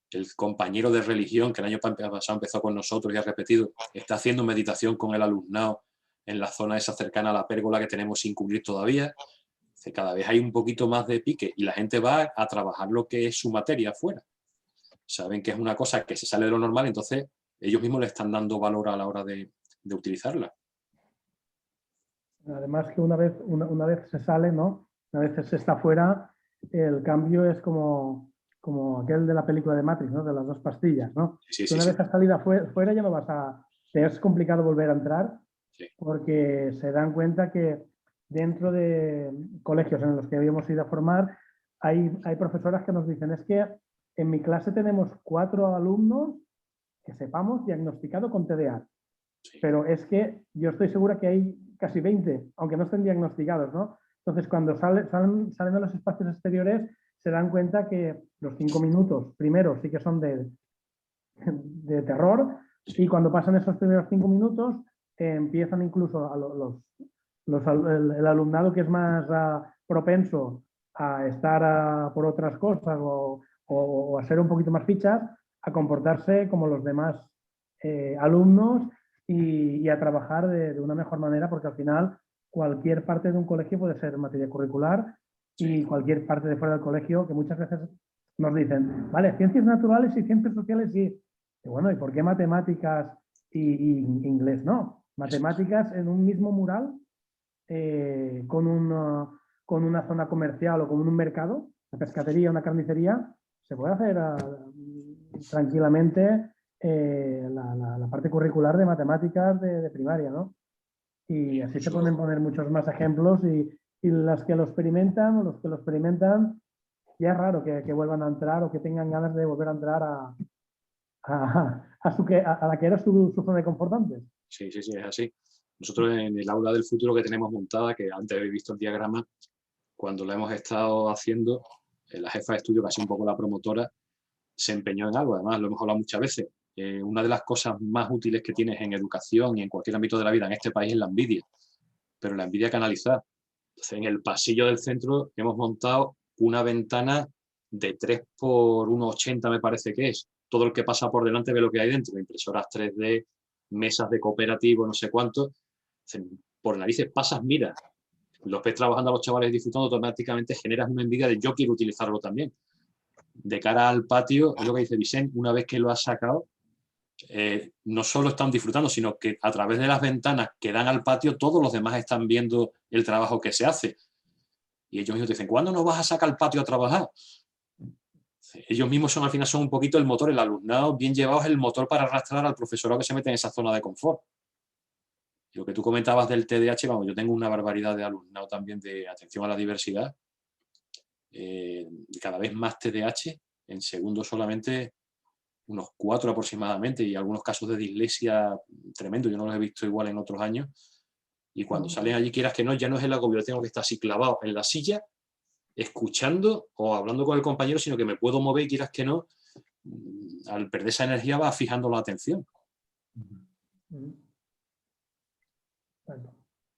El compañero de religión, que el año pasado empezó con nosotros y ha repetido, está haciendo meditación con el alumnado en la zona esa cercana a la pérgola que tenemos sin cubrir todavía. Cada vez hay un poquito más de pique y la gente va a trabajar lo que es su materia afuera. Saben que es una cosa que se sale de lo normal, entonces ellos mismos le están dando valor a la hora de utilizarla. Además que una vez se sale, ¿no? Una vez se está fuera, el cambio es como aquel de la película de Matrix, ¿no? De las dos pastillas, ¿no? Sí, una vez has salido fuera ya no vas a... Te es complicado volver a entrar porque se dan cuenta que dentro de colegios en los que habíamos ido a formar hay profesoras que nos dicen, es que en mi clase tenemos 4 alumnos que sepamos diagnosticado con TDA. Pero es que yo estoy segura que hay casi 20, aunque no estén diagnosticados, ¿no? Entonces, cuando salen de los espacios exteriores, se dan cuenta que los 5 minutos primero sí que son de terror, y cuando pasan esos primeros 5 minutos, empiezan incluso el alumnado que es más propenso a estar por otras cosas o a ser un poquito más fichas, a comportarse como los demás alumnos y a trabajar de una mejor manera, porque al final cualquier parte de un colegio puede ser materia curricular y cualquier parte de fuera del colegio, que muchas veces nos dicen, vale, ciencias naturales y ciencias sociales sí. Y bueno, ¿y por qué matemáticas y inglés no? Matemáticas en un mismo mural con una zona comercial o con un mercado, una pescatería, una carnicería, se puede hacer tranquilamente la parte curricular de matemáticas de primaria, ¿no? Y así se pueden poner muchos más ejemplos y las que lo experimentan o los que lo experimentan, ya es raro que vuelvan a entrar o que tengan ganas de volver a entrar a la que era su zona de confort antes. Sí, es así. Nosotros en el aula del futuro que tenemos montada, que antes habéis visto el diagrama, cuando lo hemos estado haciendo, la jefa de estudio, que ha sido un poco la promotora, se empeñó en algo, además lo hemos hablado muchas veces. Una de las cosas más útiles que tienes en educación y en cualquier ámbito de la vida en este país es la envidia, pero la envidia canalizada. Entonces, en el pasillo del centro hemos montado una ventana de 3 por 1,80 me parece que es. Todo el que pasa por delante ve lo que hay dentro, impresoras 3D, mesas de cooperativo, no sé cuánto. Por narices pasas, mira, los ves trabajando a los chavales disfrutando, automáticamente generas una envidia de yo quiero utilizarlo también. De cara al patio, es lo que dice Vicente, una vez que lo has sacado, no solo están disfrutando, sino que a través de las ventanas que dan al patio, todos los demás están viendo el trabajo que se hace. Y ellos mismos te dicen, ¿cuándo nos vas a sacar al patio a trabajar? Ellos mismos al final son un poquito el motor, el alumnado bien llevado es el motor para arrastrar al profesorado que se mete en esa zona de confort. Y lo que tú comentabas del TDAH, vamos, yo tengo una barbaridad de alumnado también de atención a la diversidad. Cada vez más TDAH, en segundo solamente unos 4 aproximadamente, y algunos casos de dislexia tremendo, yo no los he visto igual en otros años, y cuando salen allí, quieras que no, ya no es el agobio, yo tengo que estar así clavado en la silla, escuchando o hablando con el compañero, sino que me puedo mover y quieras que no, al perder esa energía va fijando la atención.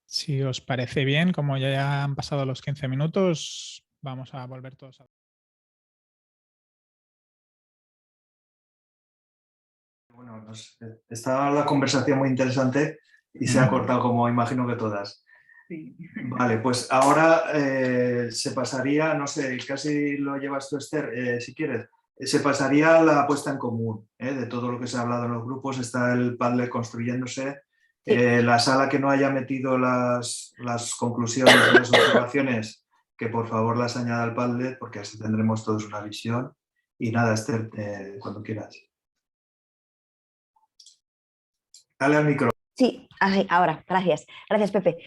Si os parece bien, como ya han pasado los 15 minutos, vamos a volver todos a... Bueno, está la conversación muy interesante y se ha cortado, como imagino que todas. Sí. Vale, pues ahora se pasaría, no sé, casi lo llevas tú, Esther, si quieres, se pasaría a la puesta en común de todo lo que se ha hablado en los grupos. Está el Padlet construyéndose. La sala que no haya metido las conclusiones de las observaciones, que por favor las añada al Padlet, porque así tendremos todos una visión. Y nada, Esther, cuando quieras. Dale al micro. Sí, así, ahora, gracias. Gracias, Pepe.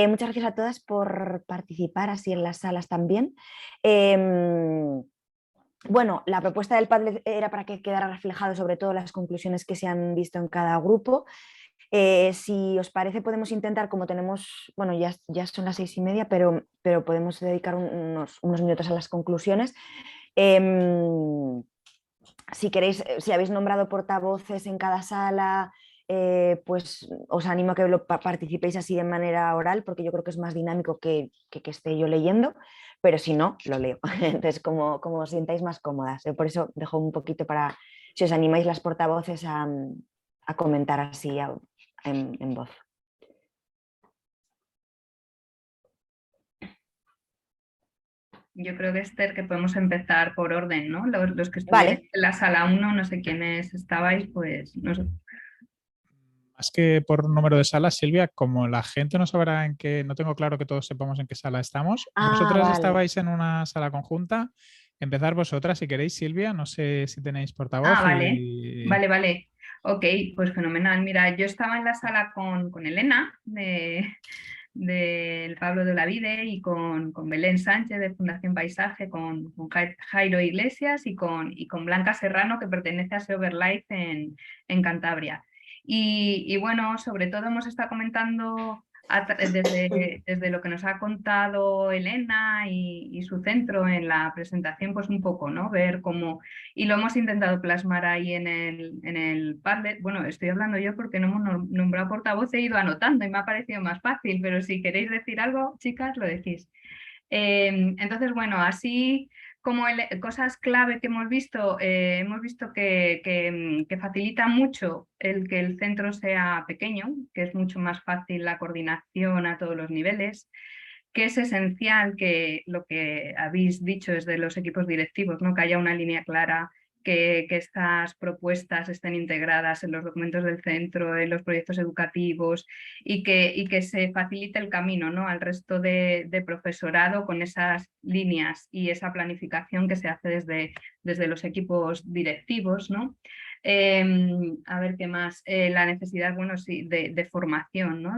Muchas gracias a todas por participar así en las salas también. Bueno, la propuesta del Padlet era para que quedara reflejado sobre todo las conclusiones que se han visto en cada grupo. Si os parece, podemos intentar, como tenemos, bueno, ya son las 6:30, pero podemos dedicar unos minutos a las conclusiones. Si queréis, si habéis nombrado portavoces en cada sala, pues os animo a que participéis así de manera oral, porque yo creo que es más dinámico que esté yo leyendo, pero si no, lo leo. Entonces, como os sintáis más cómodas. Por eso dejo un poquito para, si os animáis las portavoces a comentar así en voz. Yo creo que, Esther, que podemos empezar por orden, ¿no? Los que estuvieron en la sala 1, no sé quiénes estabais, pues no sé. Más que por número de salas, Silvia, como la gente no sabrá en qué, no tengo claro que todos sepamos en qué sala estamos. Vosotras estabais en una sala conjunta. Empezar vosotras si queréis, Silvia. No sé si tenéis portavoz. Vale. Vale. Ok, pues fenomenal. Mira, yo estaba en la sala con Elena del Pablo de Olavide y con Belén Sánchez de Fundación Paisaje, con Jairo Iglesias y con Blanca Serrano, que pertenece a Seoverlife en Cantabria. Y bueno, sobre todo hemos estado comentando desde lo que nos ha contado Elena y su centro en la presentación, pues un poco, ¿no? Ver cómo, y lo hemos intentado plasmar ahí en el Padlet. Bueno, estoy hablando yo porque no hemos nombrado portavoz, he ido anotando y me ha parecido más fácil, pero si queréis decir algo, chicas, lo decís. Entonces, bueno, así como cosas clave que hemos visto que facilita mucho el que el centro sea pequeño, que es mucho más fácil la coordinación a todos los niveles, que es esencial que lo que habéis dicho desde los equipos directivos, ¿no? Que haya una línea clara, que estas propuestas estén integradas en los documentos del centro, en los proyectos educativos y que se facilite el camino, ¿no? Al resto de profesorado con esas líneas y esa planificación que se hace desde los equipos directivos, ¿no? A ver qué más, la necesidad, bueno, sí, de formación, ¿no?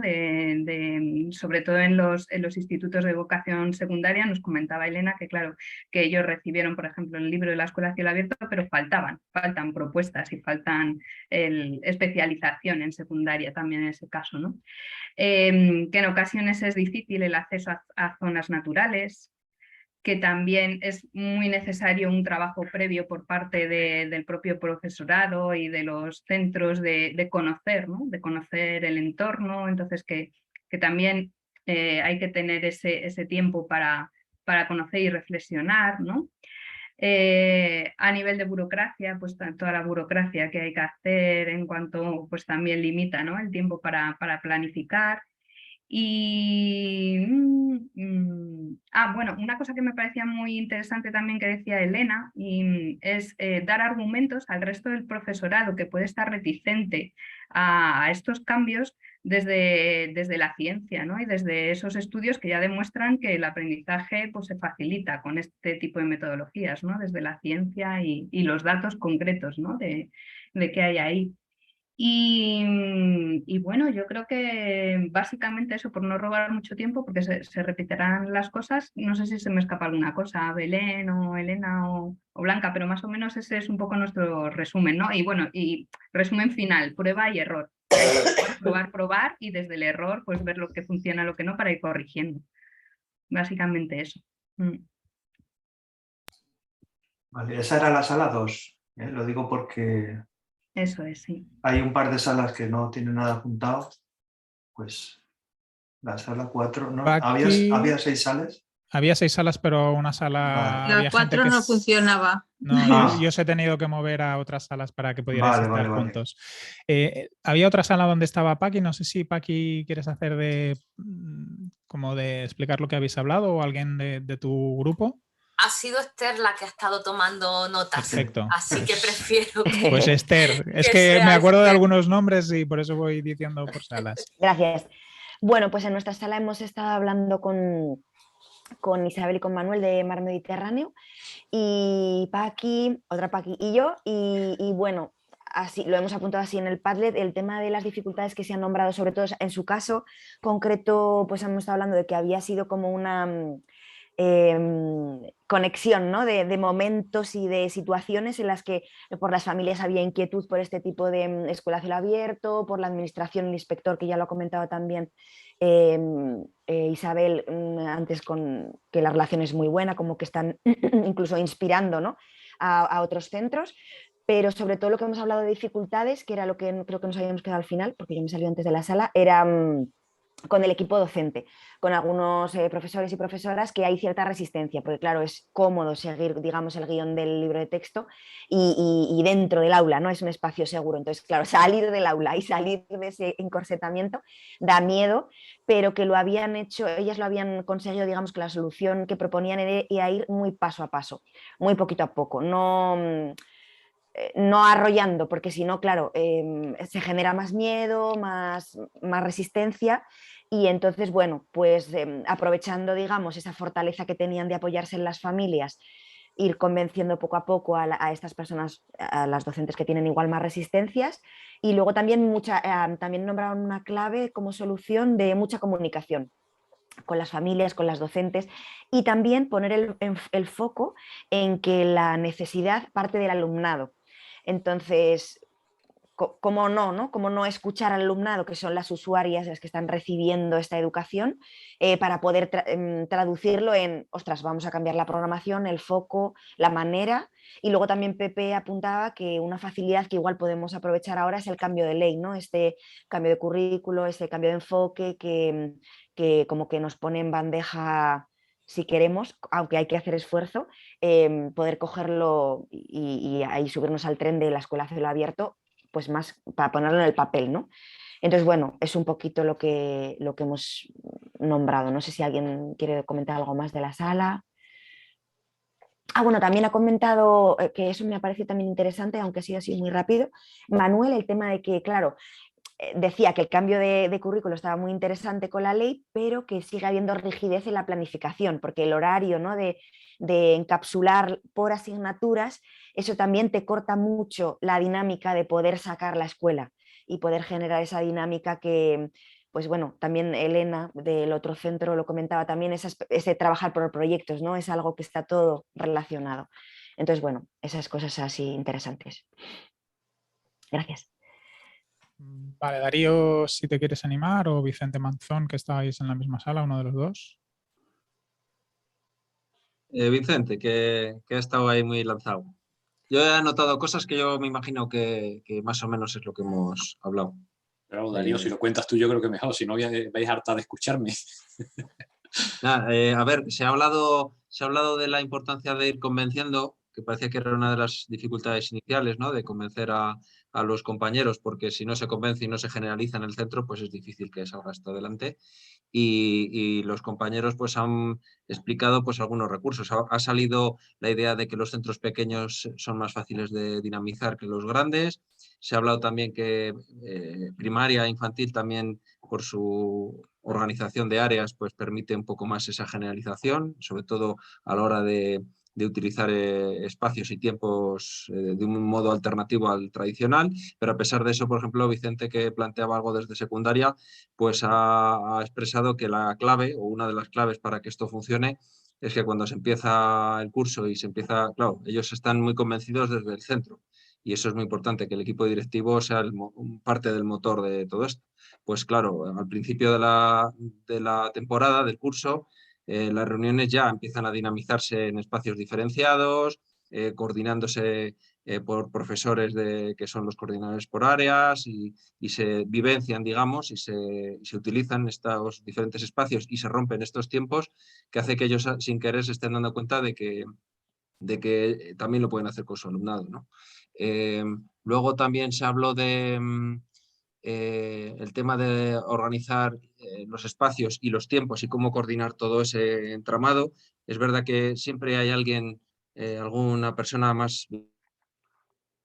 Sobre todo en los institutos de educación secundaria. Nos comentaba Elena que claro, que ellos recibieron, por ejemplo, el libro de la Escuela a Cielo Abierto, pero faltan propuestas y faltan especialización en secundaria también en ese caso, ¿no? Que en ocasiones es difícil el acceso a zonas naturales, que también es muy necesario un trabajo previo por parte del propio profesorado y de los centros de conocer, ¿no? De conocer el entorno, entonces que también hay que tener ese tiempo para conocer y reflexionar, ¿no? A nivel de burocracia, pues toda la burocracia que hay que hacer en cuanto, pues también limita, ¿no? El tiempo para planificar. Y bueno, una cosa que me parecía muy interesante también que decía Elena es dar argumentos al resto del profesorado que puede estar reticente a estos cambios desde la ciencia, ¿no? Y desde esos estudios que ya demuestran que el aprendizaje pues, se facilita con este tipo de metodologías, ¿no? Desde la ciencia y los datos concretos, ¿no? de qué hay ahí. Y bueno, yo creo que básicamente eso, por no robar mucho tiempo, porque se repetirán las cosas, no sé si se me escapa alguna cosa, Belén o Elena o Blanca, pero más o menos ese es un poco nuestro resumen, ¿no? Y bueno, y resumen final, prueba y error. Probar y desde el error pues ver lo que funciona, lo que no, para ir corrigiendo. Básicamente eso. Vale, esa era la sala 2, lo digo porque eso es, sí. Hay un par de salas que no tienen nada apuntado, pues la sala 4, ¿no? ¿Había 6 salas? Había 6 salas, pero una sala... Vale. La 4 no funcionaba. No, yo os he tenido que mover a otras salas para que pudierais estar juntos. Había otra sala donde estaba Paqui, no sé si Paqui quieres hacer como de explicar lo que habéis hablado o alguien de tu grupo. Ha sido Esther la que ha estado tomando notas. Perfecto. Así que prefiero que... Pues Esther, es que me acuerdo de algunos nombres y por eso voy diciendo por salas. Gracias. Bueno, pues en nuestra sala hemos estado hablando con Isabel y con Manuel de Mar Mediterráneo y Paqui, otra Paqui y yo, y bueno, así lo hemos apuntado así en el Padlet, el tema de las dificultades que se han nombrado, sobre todo en su caso concreto, pues hemos estado hablando de que había sido como una conexión, ¿no? de momentos y de situaciones en las que por las familias había inquietud por este tipo de escuela a cielo abierto, por la administración, el inspector, que ya lo ha comentado también Isabel antes, con que la relación es muy buena, como que están incluso inspirando, ¿no? a otros centros, pero sobre todo lo que hemos hablado de dificultades, que era lo que creo que nos habíamos quedado al final, porque yo me salí antes de la sala, era con el equipo docente, con algunos profesores y profesoras que hay cierta resistencia, porque claro, es cómodo seguir, digamos, el guión del libro de texto y dentro del aula, ¿no? Es un espacio seguro. Entonces, claro, salir del aula y salir de ese encorsetamiento da miedo, pero que lo habían hecho, ellas lo habían conseguido, digamos, que la solución que proponían era ir muy paso a paso, muy poquito a poco, no arrollando, porque si no, claro, se genera más miedo, más resistencia, y entonces, bueno, pues aprovechando, digamos, esa fortaleza que tenían de apoyarse en las familias, ir convenciendo poco a poco a estas personas, a las docentes que tienen igual más resistencias, y luego también también nombraron una clave como solución de mucha comunicación con las familias, con las docentes, y también poner el foco en que la necesidad parte del alumnado. Entonces, ¿cómo no? ¿Cómo no escuchar al alumnado, que son las usuarias las que están recibiendo esta educación, para poder traducirlo en, ostras, vamos a cambiar la programación, el foco, la manera? Y luego también Pepe apuntaba que una facilidad que igual podemos aprovechar ahora es el cambio de ley, ¿no? Este cambio de currículo, este cambio de enfoque que como que nos pone en bandeja, si queremos, aunque hay que hacer esfuerzo, poder cogerlo y ahí subirnos al tren de la escuela a cielo abierto, pues más para ponerlo en el papel, ¿no? Entonces, bueno, es un poquito lo que hemos nombrado. No sé si alguien quiere comentar algo más de la sala. Bueno, también ha comentado, que eso me ha parecido también interesante, aunque ha sido así muy rápido, Manuel, el tema de que, claro, decía que el cambio de currículo estaba muy interesante con la ley, pero que sigue habiendo rigidez en la planificación, porque el horario, ¿no? de encapsular por asignaturas, eso también te corta mucho la dinámica de poder sacar la escuela y poder generar esa dinámica que, pues bueno, también Elena del otro centro lo comentaba también, ese trabajar por proyectos, ¿no? Es algo que está todo relacionado. Entonces, bueno, esas cosas así interesantes. Gracias. Vale, Darío, si te quieres animar, o Vicente Manzón, que estáis en la misma sala, uno de los dos. Vicente, que ha estado ahí muy lanzado. Yo he anotado cosas que yo me imagino que más o menos es lo que hemos hablado. Pero Darío, si lo cuentas tú, yo creo que mejor, si no vais harta de escucharme. A ver, se ha hablado de la importancia de ir convenciendo, que parecía que era una de las dificultades iniciales, ¿no? De convencer a los compañeros, porque si no se convence y no se generaliza en el centro, pues es difícil que salga esto adelante. Y los compañeros pues han explicado pues algunos recursos. Ha salido la idea de que los centros pequeños son más fáciles de dinamizar que los grandes. Se ha hablado también que primaria e infantil también por su organización de áreas pues permite un poco más esa generalización, sobre todo a la hora de utilizar espacios y tiempos de un modo alternativo al tradicional, pero a pesar de eso, por ejemplo, Vicente, que planteaba algo desde secundaria, pues ha expresado que la clave o una de las claves para que esto funcione es que cuando se empieza el curso y se empieza, claro, ellos están muy convencidos desde el centro y eso es muy importante, que el equipo directivo sea parte del motor de todo esto. Pues claro, al principio de la temporada, del curso, las reuniones ya empiezan a dinamizarse en espacios diferenciados, coordinándose por profesores que son los coordinadores por áreas y se vivencian, digamos, y se utilizan estos diferentes espacios y se rompen estos tiempos que hace que ellos sin querer se estén dando cuenta de que también lo pueden hacer con su alumnado, ¿no? Luego también se habló de el tema de organizar los espacios y los tiempos y cómo coordinar todo ese entramado. Es verdad que siempre hay alguien, alguna persona más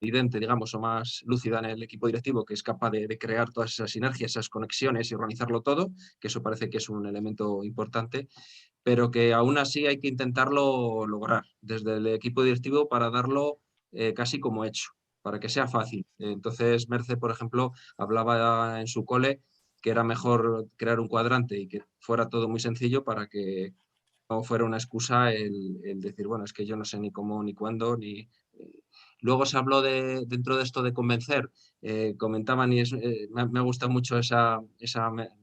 evidente, digamos, o más lúcida en el equipo directivo que es capaz de crear todas esas sinergias, esas conexiones y organizarlo todo, que eso parece que es un elemento importante, pero que aún así hay que intentarlo lograr desde el equipo directivo para darlo casi como hecho, para que sea fácil. Entonces, Merce, por ejemplo, hablaba en su cole que era mejor crear un cuadrante y que fuera todo muy sencillo para que no fuera una excusa el decir, bueno, es que yo no sé ni cómo, ni cuándo, ni... Luego se habló dentro de esto de convencer, comentaban y me ha gustado mucho esa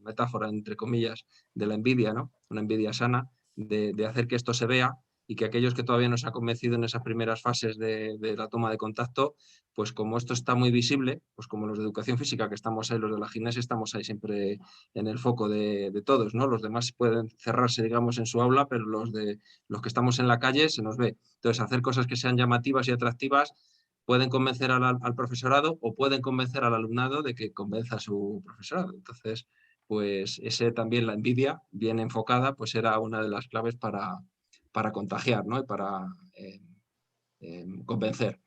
metáfora, entre comillas, de la envidia, ¿no? Una envidia sana, de hacer que esto se vea y que aquellos que todavía no se han convencido en esas primeras fases de la toma de contacto, pues como esto está muy visible, pues como los de educación física, que estamos ahí, los de la gimnasia, estamos ahí siempre en el foco de todos, ¿no? Los demás pueden cerrarse, digamos, en su aula, pero los que estamos en la calle se nos ve. Entonces, hacer cosas que sean llamativas y atractivas pueden convencer al profesorado o pueden convencer al alumnado de que convenza a su profesorado. Entonces, pues ese también, la envidia bien enfocada, pues era una de las claves para contagiar, ¿no? Y para convencer.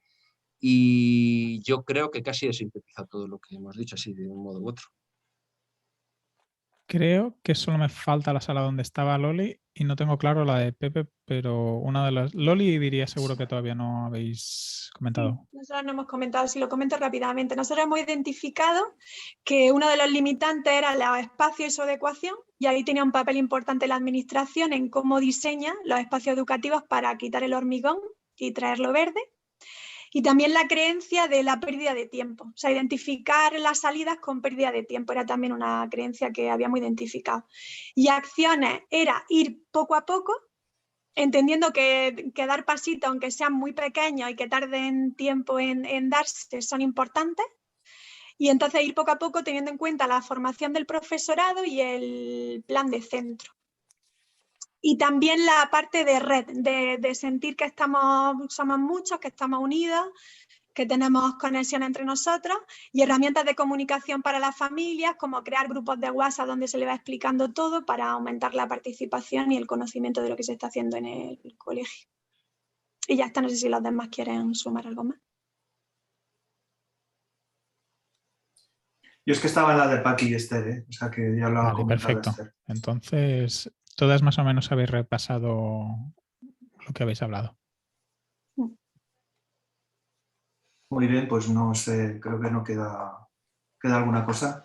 Y yo creo que casi he sintetizado todo lo que hemos dicho así de un modo u otro. Creo que solo me falta la sala donde estaba Loli y no tengo claro la de Pepe, pero una de las... Loli diría seguro que todavía no habéis comentado. Sí, nosotros no hemos comentado, si lo comento rápidamente. Nosotros hemos identificado que uno de los limitantes era los espacios y su adecuación, y ahí tenía un papel importante la administración en cómo diseña los espacios educativos para quitar el hormigón y traerlo verde. Y también la creencia de la pérdida de tiempo. O sea, identificar las salidas con pérdida de tiempo era también una creencia que habíamos identificado. Y acciones era ir poco a poco, entendiendo que dar pasitos, aunque sean muy pequeños y que tarden tiempo en darse, son importantes. Y entonces ir poco a poco teniendo en cuenta la formación del profesorado y el plan de centro. Y también la parte de red, de sentir que somos muchos, que estamos unidos, que tenemos conexión entre nosotros, y herramientas de comunicación para las familias, como crear grupos de WhatsApp donde se le va explicando todo para aumentar la participación y el conocimiento de lo que se está haciendo en el colegio. Y ya está, no sé si los demás quieren sumar algo más. Yo es que estaba en la de Paqui y Esther, ¿eh? O sea que ya lo ha Vale, comentado perfecto. Esther. Entonces, todas más o menos habéis repasado lo que habéis hablado. Muy bien, pues no sé, creo que no queda alguna cosa.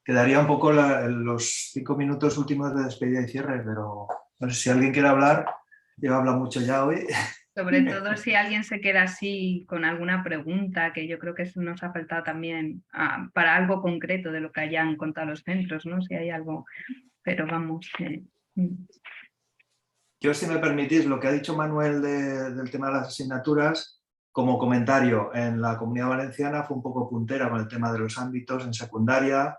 Quedaría un poco los 5 minutos últimos de despedida y cierre, pero no sé si alguien quiere hablar. Yo hablo mucho ya hoy. Sobre todo si alguien se queda así con alguna pregunta, que yo creo que eso nos ha faltado también para algo concreto de lo que hayan contado los centros, ¿no? Si hay algo, pero vamos. Yo, si me permitís, lo que ha dicho Manuel del tema de las asignaturas, como comentario, en la Comunidad Valenciana fue un poco puntera con el tema de los ámbitos. En secundaria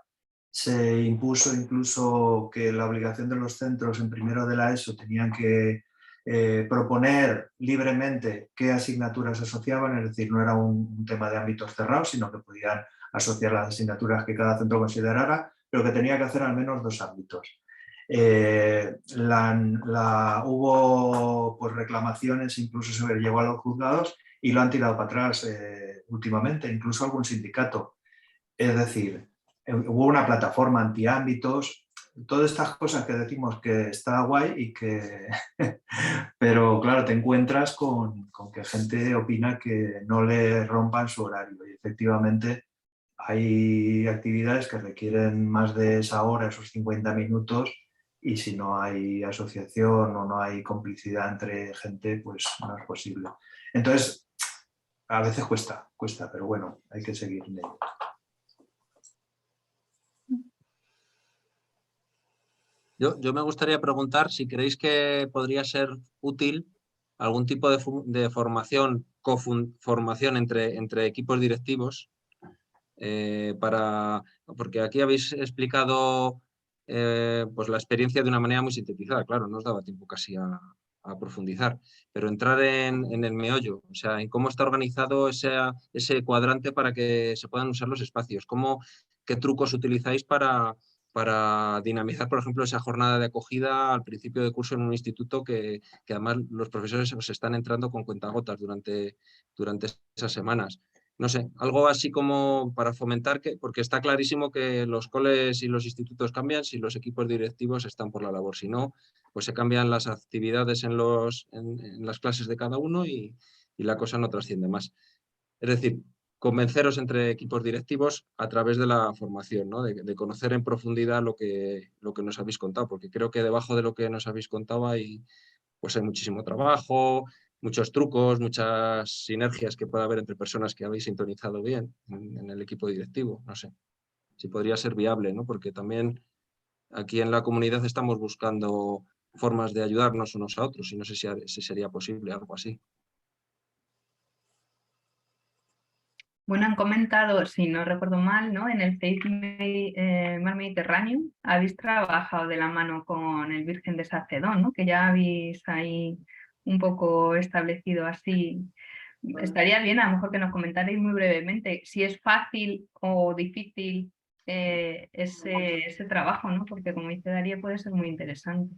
se impuso incluso que la obligación de los centros en primero de la ESO tenían que proponer libremente qué asignaturas asociaban, es decir, no era un tema de ámbitos cerrados, sino que podían asociar las asignaturas que cada centro considerara, pero que tenía que hacer al menos 2 ámbitos. Hubo pues, reclamaciones, incluso se llegó a los juzgados y lo han tirado para atrás últimamente, incluso algún sindicato. Es decir, hubo una plataforma antiámbitos, todas estas cosas que decimos que está guay y que... pero claro, te encuentras con que gente opina que no le rompan su horario y efectivamente hay actividades que requieren más de esa hora, esos 50 minutos, y si no hay asociación o no hay complicidad entre gente, pues no es posible. Entonces, a veces cuesta, pero bueno, hay que seguir en ello. Yo me gustaría preguntar si creéis que podría ser útil algún tipo de formación, coformación entre equipos directivos, porque aquí habéis explicado pues la experiencia de una manera muy sintetizada, claro, no os daba tiempo casi a profundizar, pero entrar en el meollo, o sea, en cómo está organizado ese cuadrante para que se puedan usar los espacios, qué trucos utilizáis para dinamizar, por ejemplo, esa jornada de acogida al principio de curso en un instituto que además los profesores os están entrando con cuentagotas durante esas semanas. No sé, algo así como para fomentar, porque está clarísimo que los coles y los institutos cambian si los equipos directivos están por la labor. Si no, pues se cambian las actividades en las clases de cada uno y la cosa no trasciende más. Es decir, convenceros entre equipos directivos a través de la formación, ¿no? De conocer en profundidad lo que nos habéis contado, porque creo que debajo de lo que nos habéis contado hay muchísimo trabajo, muchos trucos, muchas sinergias que puede haber entre personas que habéis sintonizado bien en el equipo directivo. No sé si podría ser viable, ¿no? Porque también aquí en la comunidad estamos buscando formas de ayudarnos unos a otros y no sé si sería posible algo así. Bueno, han comentado, si no recuerdo mal, ¿no? En el Faith Mar Mediterráneo habéis trabajado de la mano con el Virgen de Sacedón, ¿no? Que ya habéis ahí un poco establecido así. Estaría bien a lo mejor que nos comentarais muy brevemente si es fácil o difícil ese trabajo, ¿no? Porque como dice Daría puede ser muy interesante.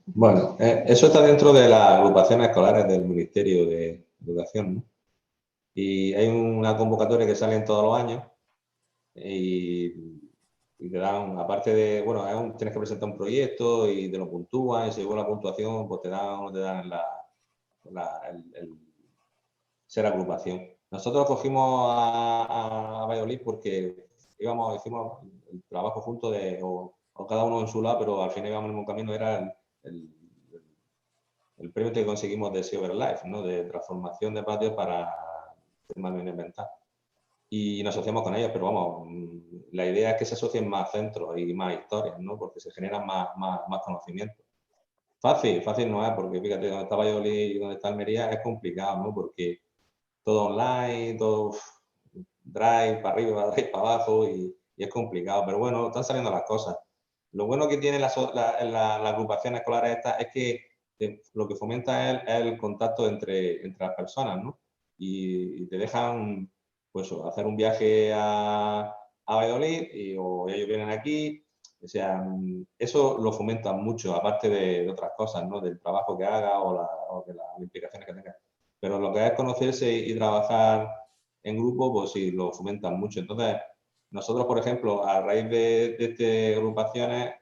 Bueno, eso está dentro de las agrupaciones escolares del Ministerio de Educación, ¿no? Y hay una convocatoria que sale todos los años y te dan, aparte de, bueno, tienes que presentar un proyecto y te lo puntúan y según la puntuación pues te dan el ser agrupación. Nosotros cogimos a Valladolid porque hicimos el trabajo juntos o cada uno en su lado, pero al final íbamos en el mismo camino, era el premio que conseguimos de Silver Life, ¿no? De transformación de patios para temas medioambientales. Y nos asociamos con ellos, pero vamos, la idea es que se asocien más centros y más historias, ¿no? Porque se generan más conocimiento. Fácil no es, porque fíjate, donde está Valladolid y donde está Almería es complicado, ¿no? Porque todo online, todo drive para arriba, drive para abajo y es complicado, pero bueno, están saliendo las cosas. Lo bueno que tiene la agrupación escolar esta es que lo que fomenta es el contacto entre las personas, ¿no? Y te dejan pues hacer un viaje a Valladolid o ellos vienen aquí, o sea, eso lo fomenta mucho, aparte de otras cosas, ¿no? Del trabajo que haga o de las implicaciones que tenga. Pero lo que es conocerse y trabajar en grupo, pues sí, lo fomentan mucho. Entonces, nosotros, por ejemplo, a raíz de estas agrupaciones,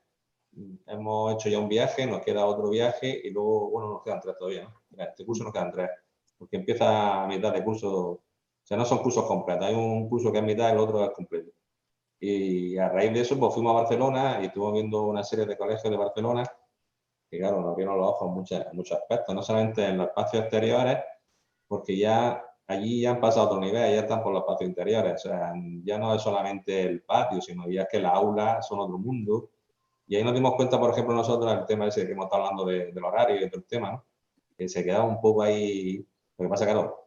hemos hecho ya un viaje, nos queda otro viaje y luego, bueno, nos quedan 3 todavía, ¿no? Mira, este curso nos quedan 3, porque empieza a mitad de curso, o sea, no son cursos completos, hay un curso que es mitad y el otro es completo. Y a raíz de eso, pues fuimos a Barcelona y estuvimos viendo una serie de colegios de Barcelona que, claro, nos vieron los ojos en muchos aspectos, no solamente en los espacios exteriores, porque allí ya han pasado a otro nivel, ya están por los espacios interiores, o sea, ya no es solamente el patio, sino ya es que las aulas son otro mundo. Y ahí nos dimos cuenta, por ejemplo, nosotros, el tema ese que hemos estado hablando del horario y de todo el tema, ¿no? Que se quedaba un poco ahí. Lo que pasa, claro,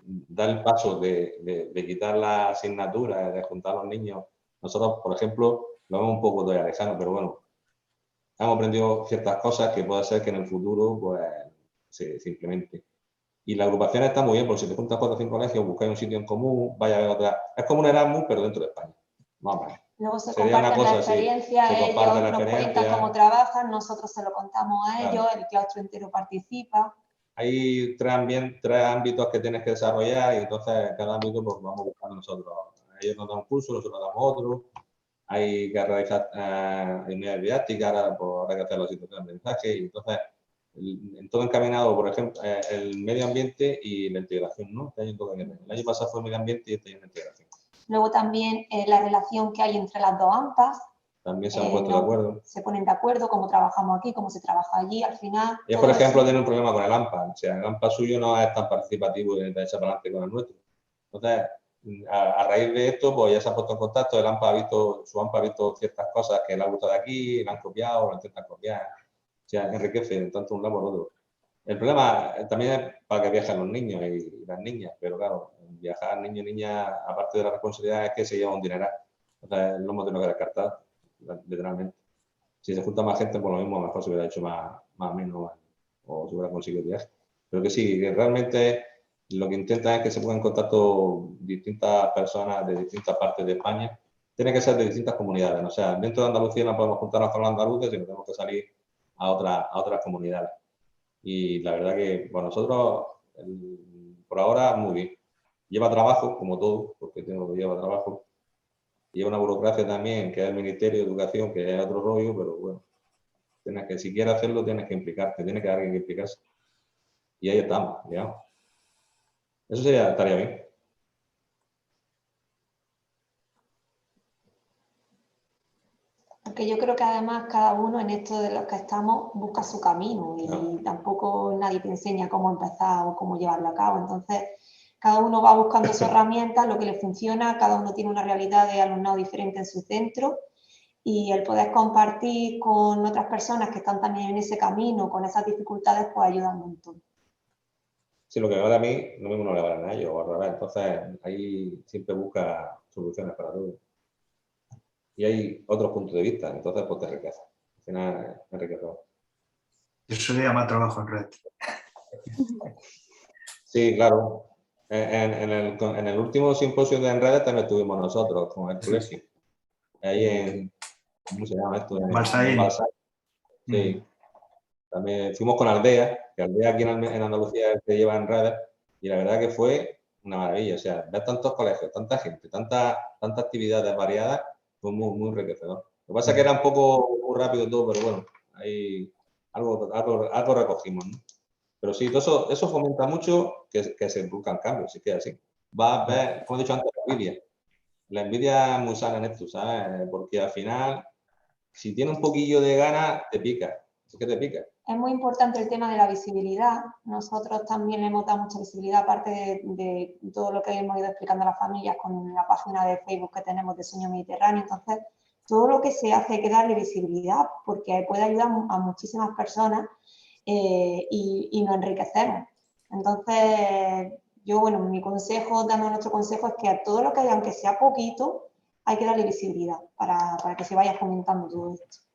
dar el paso de quitar la asignatura, de juntar a los niños. Nosotros, por ejemplo, lo vemos un poco todavía lejano, pero bueno, hemos aprendido ciertas cosas que puede ser que en el futuro pues, se implemente. Y la agrupación está muy bien, porque si te juntas 4 o 5 colegios, buscáis un sitio en común, vaya a ver otra. Es como un Erasmus, pero dentro de España. Vamos. Luego se Sería una comparten la cosa así, experiencia, se comparte ellos la nos cuentan experiencia. cómo trabajan, nosotros se lo contamos a ellos, Claro. el claustro entero participa. Hay tres ámbitos que tienes que desarrollar y entonces cada ámbito pues vamos buscando nosotros. Ellos nos dan un curso, nosotros damos otro. Hay que realizar unidades didácticas, ahora pues, habrá que hacer la situación de aprendizaje y entonces en todo encaminado, por ejemplo, el medio ambiente y la integración, ¿no? El año pasado fue el medio ambiente y este año la integración. Luego también la relación que hay entre las dos AMPAs. También se han puesto de acuerdo. Se ponen de acuerdo, cómo trabajamos aquí, cómo se trabaja allí, al final. Ellos, por ejemplo, tienen un problema con el AMPA. O sea, el AMPA suyo no es tan participativo de echar para adelante con el nuestro. Entonces, a raíz de esto, pues ya se ha puesto en contacto, su AMPA ha visto ciertas cosas que le han gustado de aquí, le han copiado, lo intentan copiar. O sea, enriquece tanto un lado por otro. El problema también es para que viajen los niños y las niñas, pero claro, viajar niños y niñas, aparte de la responsabilidad, es que se lleva un dineral. Entonces, lo hemos tenido que descartar, literalmente. Si se junta más gente, por lo mismo, mejor se hubiera hecho más menos o se hubiera conseguido el viaje. Pero que sí, que realmente lo que intentan es que se pongan en contacto distintas personas de distintas partes de España. Tiene que ser de distintas comunidades. O sea, dentro de Andalucía no podemos juntarnos con los andaluces, sino que tenemos que salir a otras comunidades. Y la verdad que, bueno, nosotros, por ahora, muy bien. Lleva trabajo, como todo, porque lleva trabajo. Lleva una burocracia también, que es el Ministerio de Educación, que es otro rollo, pero bueno, si quieres hacerlo, tienes que implicarte, tiene que haber alguien que implicarse. Y ahí estamos, digamos. Eso estaría bien. Porque yo creo que además cada uno en esto de los que estamos busca su camino y tampoco nadie te enseña cómo empezar o cómo llevarlo a cabo. Entonces, cada uno va buscando su herramienta, lo que le funciona, cada uno tiene una realidad de alumnado diferente en su centro y el poder compartir con otras personas que están también en ese camino, con esas dificultades, pues ayuda un montón. Sí, lo que me vale a mí, lo mismo no le vale a ellos, o al revés. Entonces, ahí siempre busca soluciones para todo. Y hay otros puntos de vista, entonces pues te enriquece. Al final enriquece. Eso se llama trabajo en red. Sí, claro. En el último simposio de redes también estuvimos nosotros con el colegio. Ahí en, ¿cómo se llama esto? En Balsaín. Sí. También fuimos con Aldea, que Aldea aquí en Andalucía es el que lleva en redes, y la verdad que fue una maravilla. O sea, ver tantos colegios, tanta gente, tantas actividades variadas, fue muy enriquecedor. Lo que pasa es que era un poco muy rápido todo, pero bueno, ahí algo recogimos, ¿no? Pero sí, todo eso fomenta mucho que se produzcan cambios, si queda así. Va a ver, como he dicho antes, la envidia. La envidia es muy sana en esto, ¿sabes? Porque al final, si tiene un poquillo de ganas, te pica. Es que te pica. Es muy importante el tema de la visibilidad. Nosotros también le hemos dado mucha visibilidad, aparte de todo lo que hemos ido explicando a las familias con la página de Facebook que tenemos de Sueño Mediterráneo. Entonces, todo lo que se hace hay que darle visibilidad porque puede ayudar a muchísimas personas y nos enriquecemos. Entonces, yo, bueno, mi consejo, dando nuestro consejo, es que a todo lo que haya, aunque sea poquito, hay que darle visibilidad para que se vaya fomentando todo esto.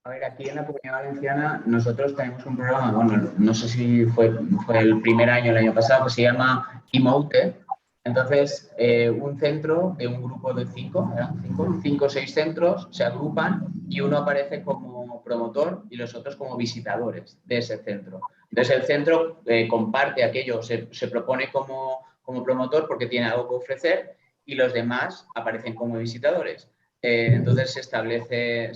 A ver, aquí en la Comunidad Valenciana nosotros tenemos un programa, bueno, no sé si fue el primer año, el año pasado, que se llama Emote. Entonces, un centro de un grupo de 5 o 6 centros se agrupan y uno aparece como promotor y los otros como visitadores de ese centro. Entonces, el centro comparte aquello, se propone como promotor porque tiene algo que ofrecer y los demás aparecen como visitadores. Entonces se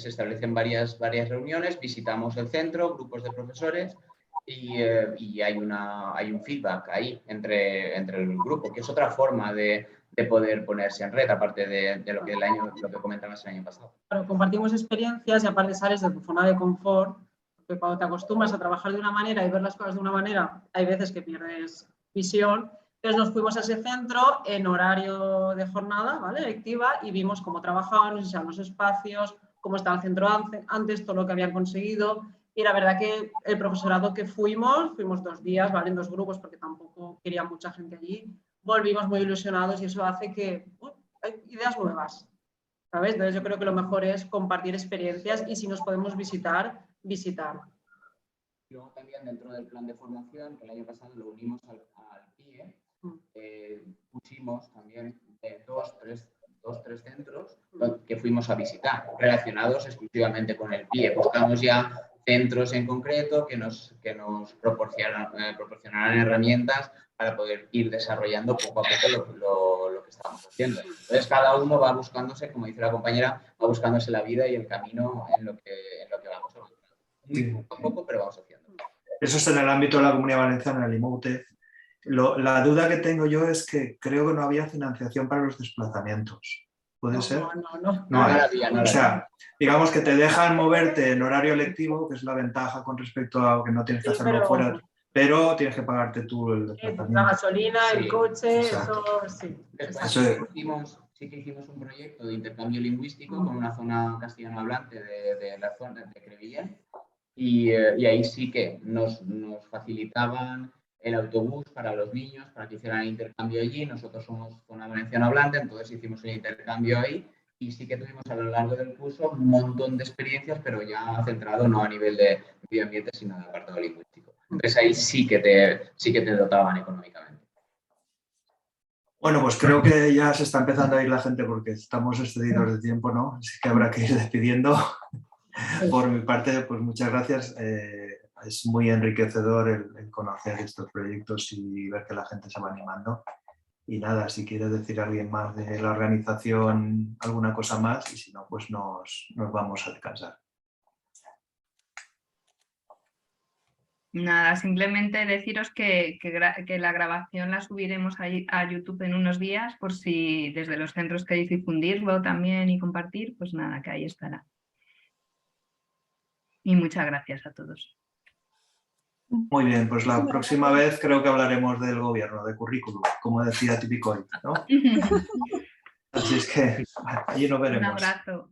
establecen varias reuniones, visitamos el centro, grupos de profesores y hay un feedback ahí entre el grupo, que es otra forma de poder ponerse en red, aparte de lo que comentabas el año pasado. Claro, compartimos experiencias y aparte sales de tu zona de confort, porque cuando te acostumbras a trabajar de una manera y ver las cosas de una manera, hay veces que pierdes visión. Entonces nos fuimos a ese centro en horario de jornada, ¿vale? Lectiva, y vimos cómo trabajaban, nos enseñaban los espacios, cómo estaba el centro antes, todo lo que habían conseguido. Y la verdad que el profesorado que fuimos 2 días, ¿vale? En 2 grupos, porque tampoco quería mucha gente allí. Volvimos muy ilusionados y eso hace que hay ideas nuevas, ¿sabes? Entonces yo creo que lo mejor es compartir experiencias y si nos podemos visitar. Luego también dentro del plan de formación, que el año pasado lo unimos al PIE, pusimos también 2-3 centros que fuimos a visitar, relacionados exclusivamente con el PIE. Buscamos ya centros en concreto que nos proporcionaran herramientas para poder ir desarrollando poco a poco lo que estamos haciendo. Entonces cada uno va buscándose, como dice la compañera, va buscándose la vida y el camino en lo que vamos avanzando. Muy poco a poco, pero vamos haciendo. Eso es en el ámbito de la Comunidad Valenciana, en el IMOUTEF. La duda que tengo yo es que creo que no había financiación para los desplazamientos. ¿Puede ser? No hay. O sea, digamos que te dejan moverte en horario lectivo, que es la ventaja con respecto a que no tienes que hacerlo fuera, pero tienes que pagarte tú el desplazamiento. La gasolina, el coche, exacto. eso sí. Sí que hicimos un proyecto de intercambio lingüístico con una zona castellano hablante de la zona de Crevillent y ahí sí que nos facilitaban el autobús para los niños para que hicieran el intercambio allí. Nosotros somos zona valenciano hablante, entonces hicimos el intercambio ahí y sí que tuvimos a lo largo del curso un montón de experiencias, pero ya centrado no a nivel de medio ambiente, sino de apartado lingüístico. Entonces ahí sí que te dotaban económicamente. Bueno, pues creo que ya se está empezando a ir la gente porque estamos excedidos de tiempo, ¿no? Así que habrá que ir despidiendo. Por mi parte, pues muchas gracias. Es muy enriquecedor el conocer estos proyectos y ver que la gente se va animando. Y nada, si quiere decir alguien más de la organización alguna cosa más y si no, pues nos vamos a descansar. Nada, simplemente deciros que la grabación la subiremos a YouTube en unos días por si desde los centros queréis difundirlo también y compartir, pues nada, que ahí estará. Y muchas gracias a todos. Muy bien, pues la próxima vez creo que hablaremos del gobierno, de currículum, como decía Tipicoy, ¿no? Así es que allí nos veremos. Un abrazo.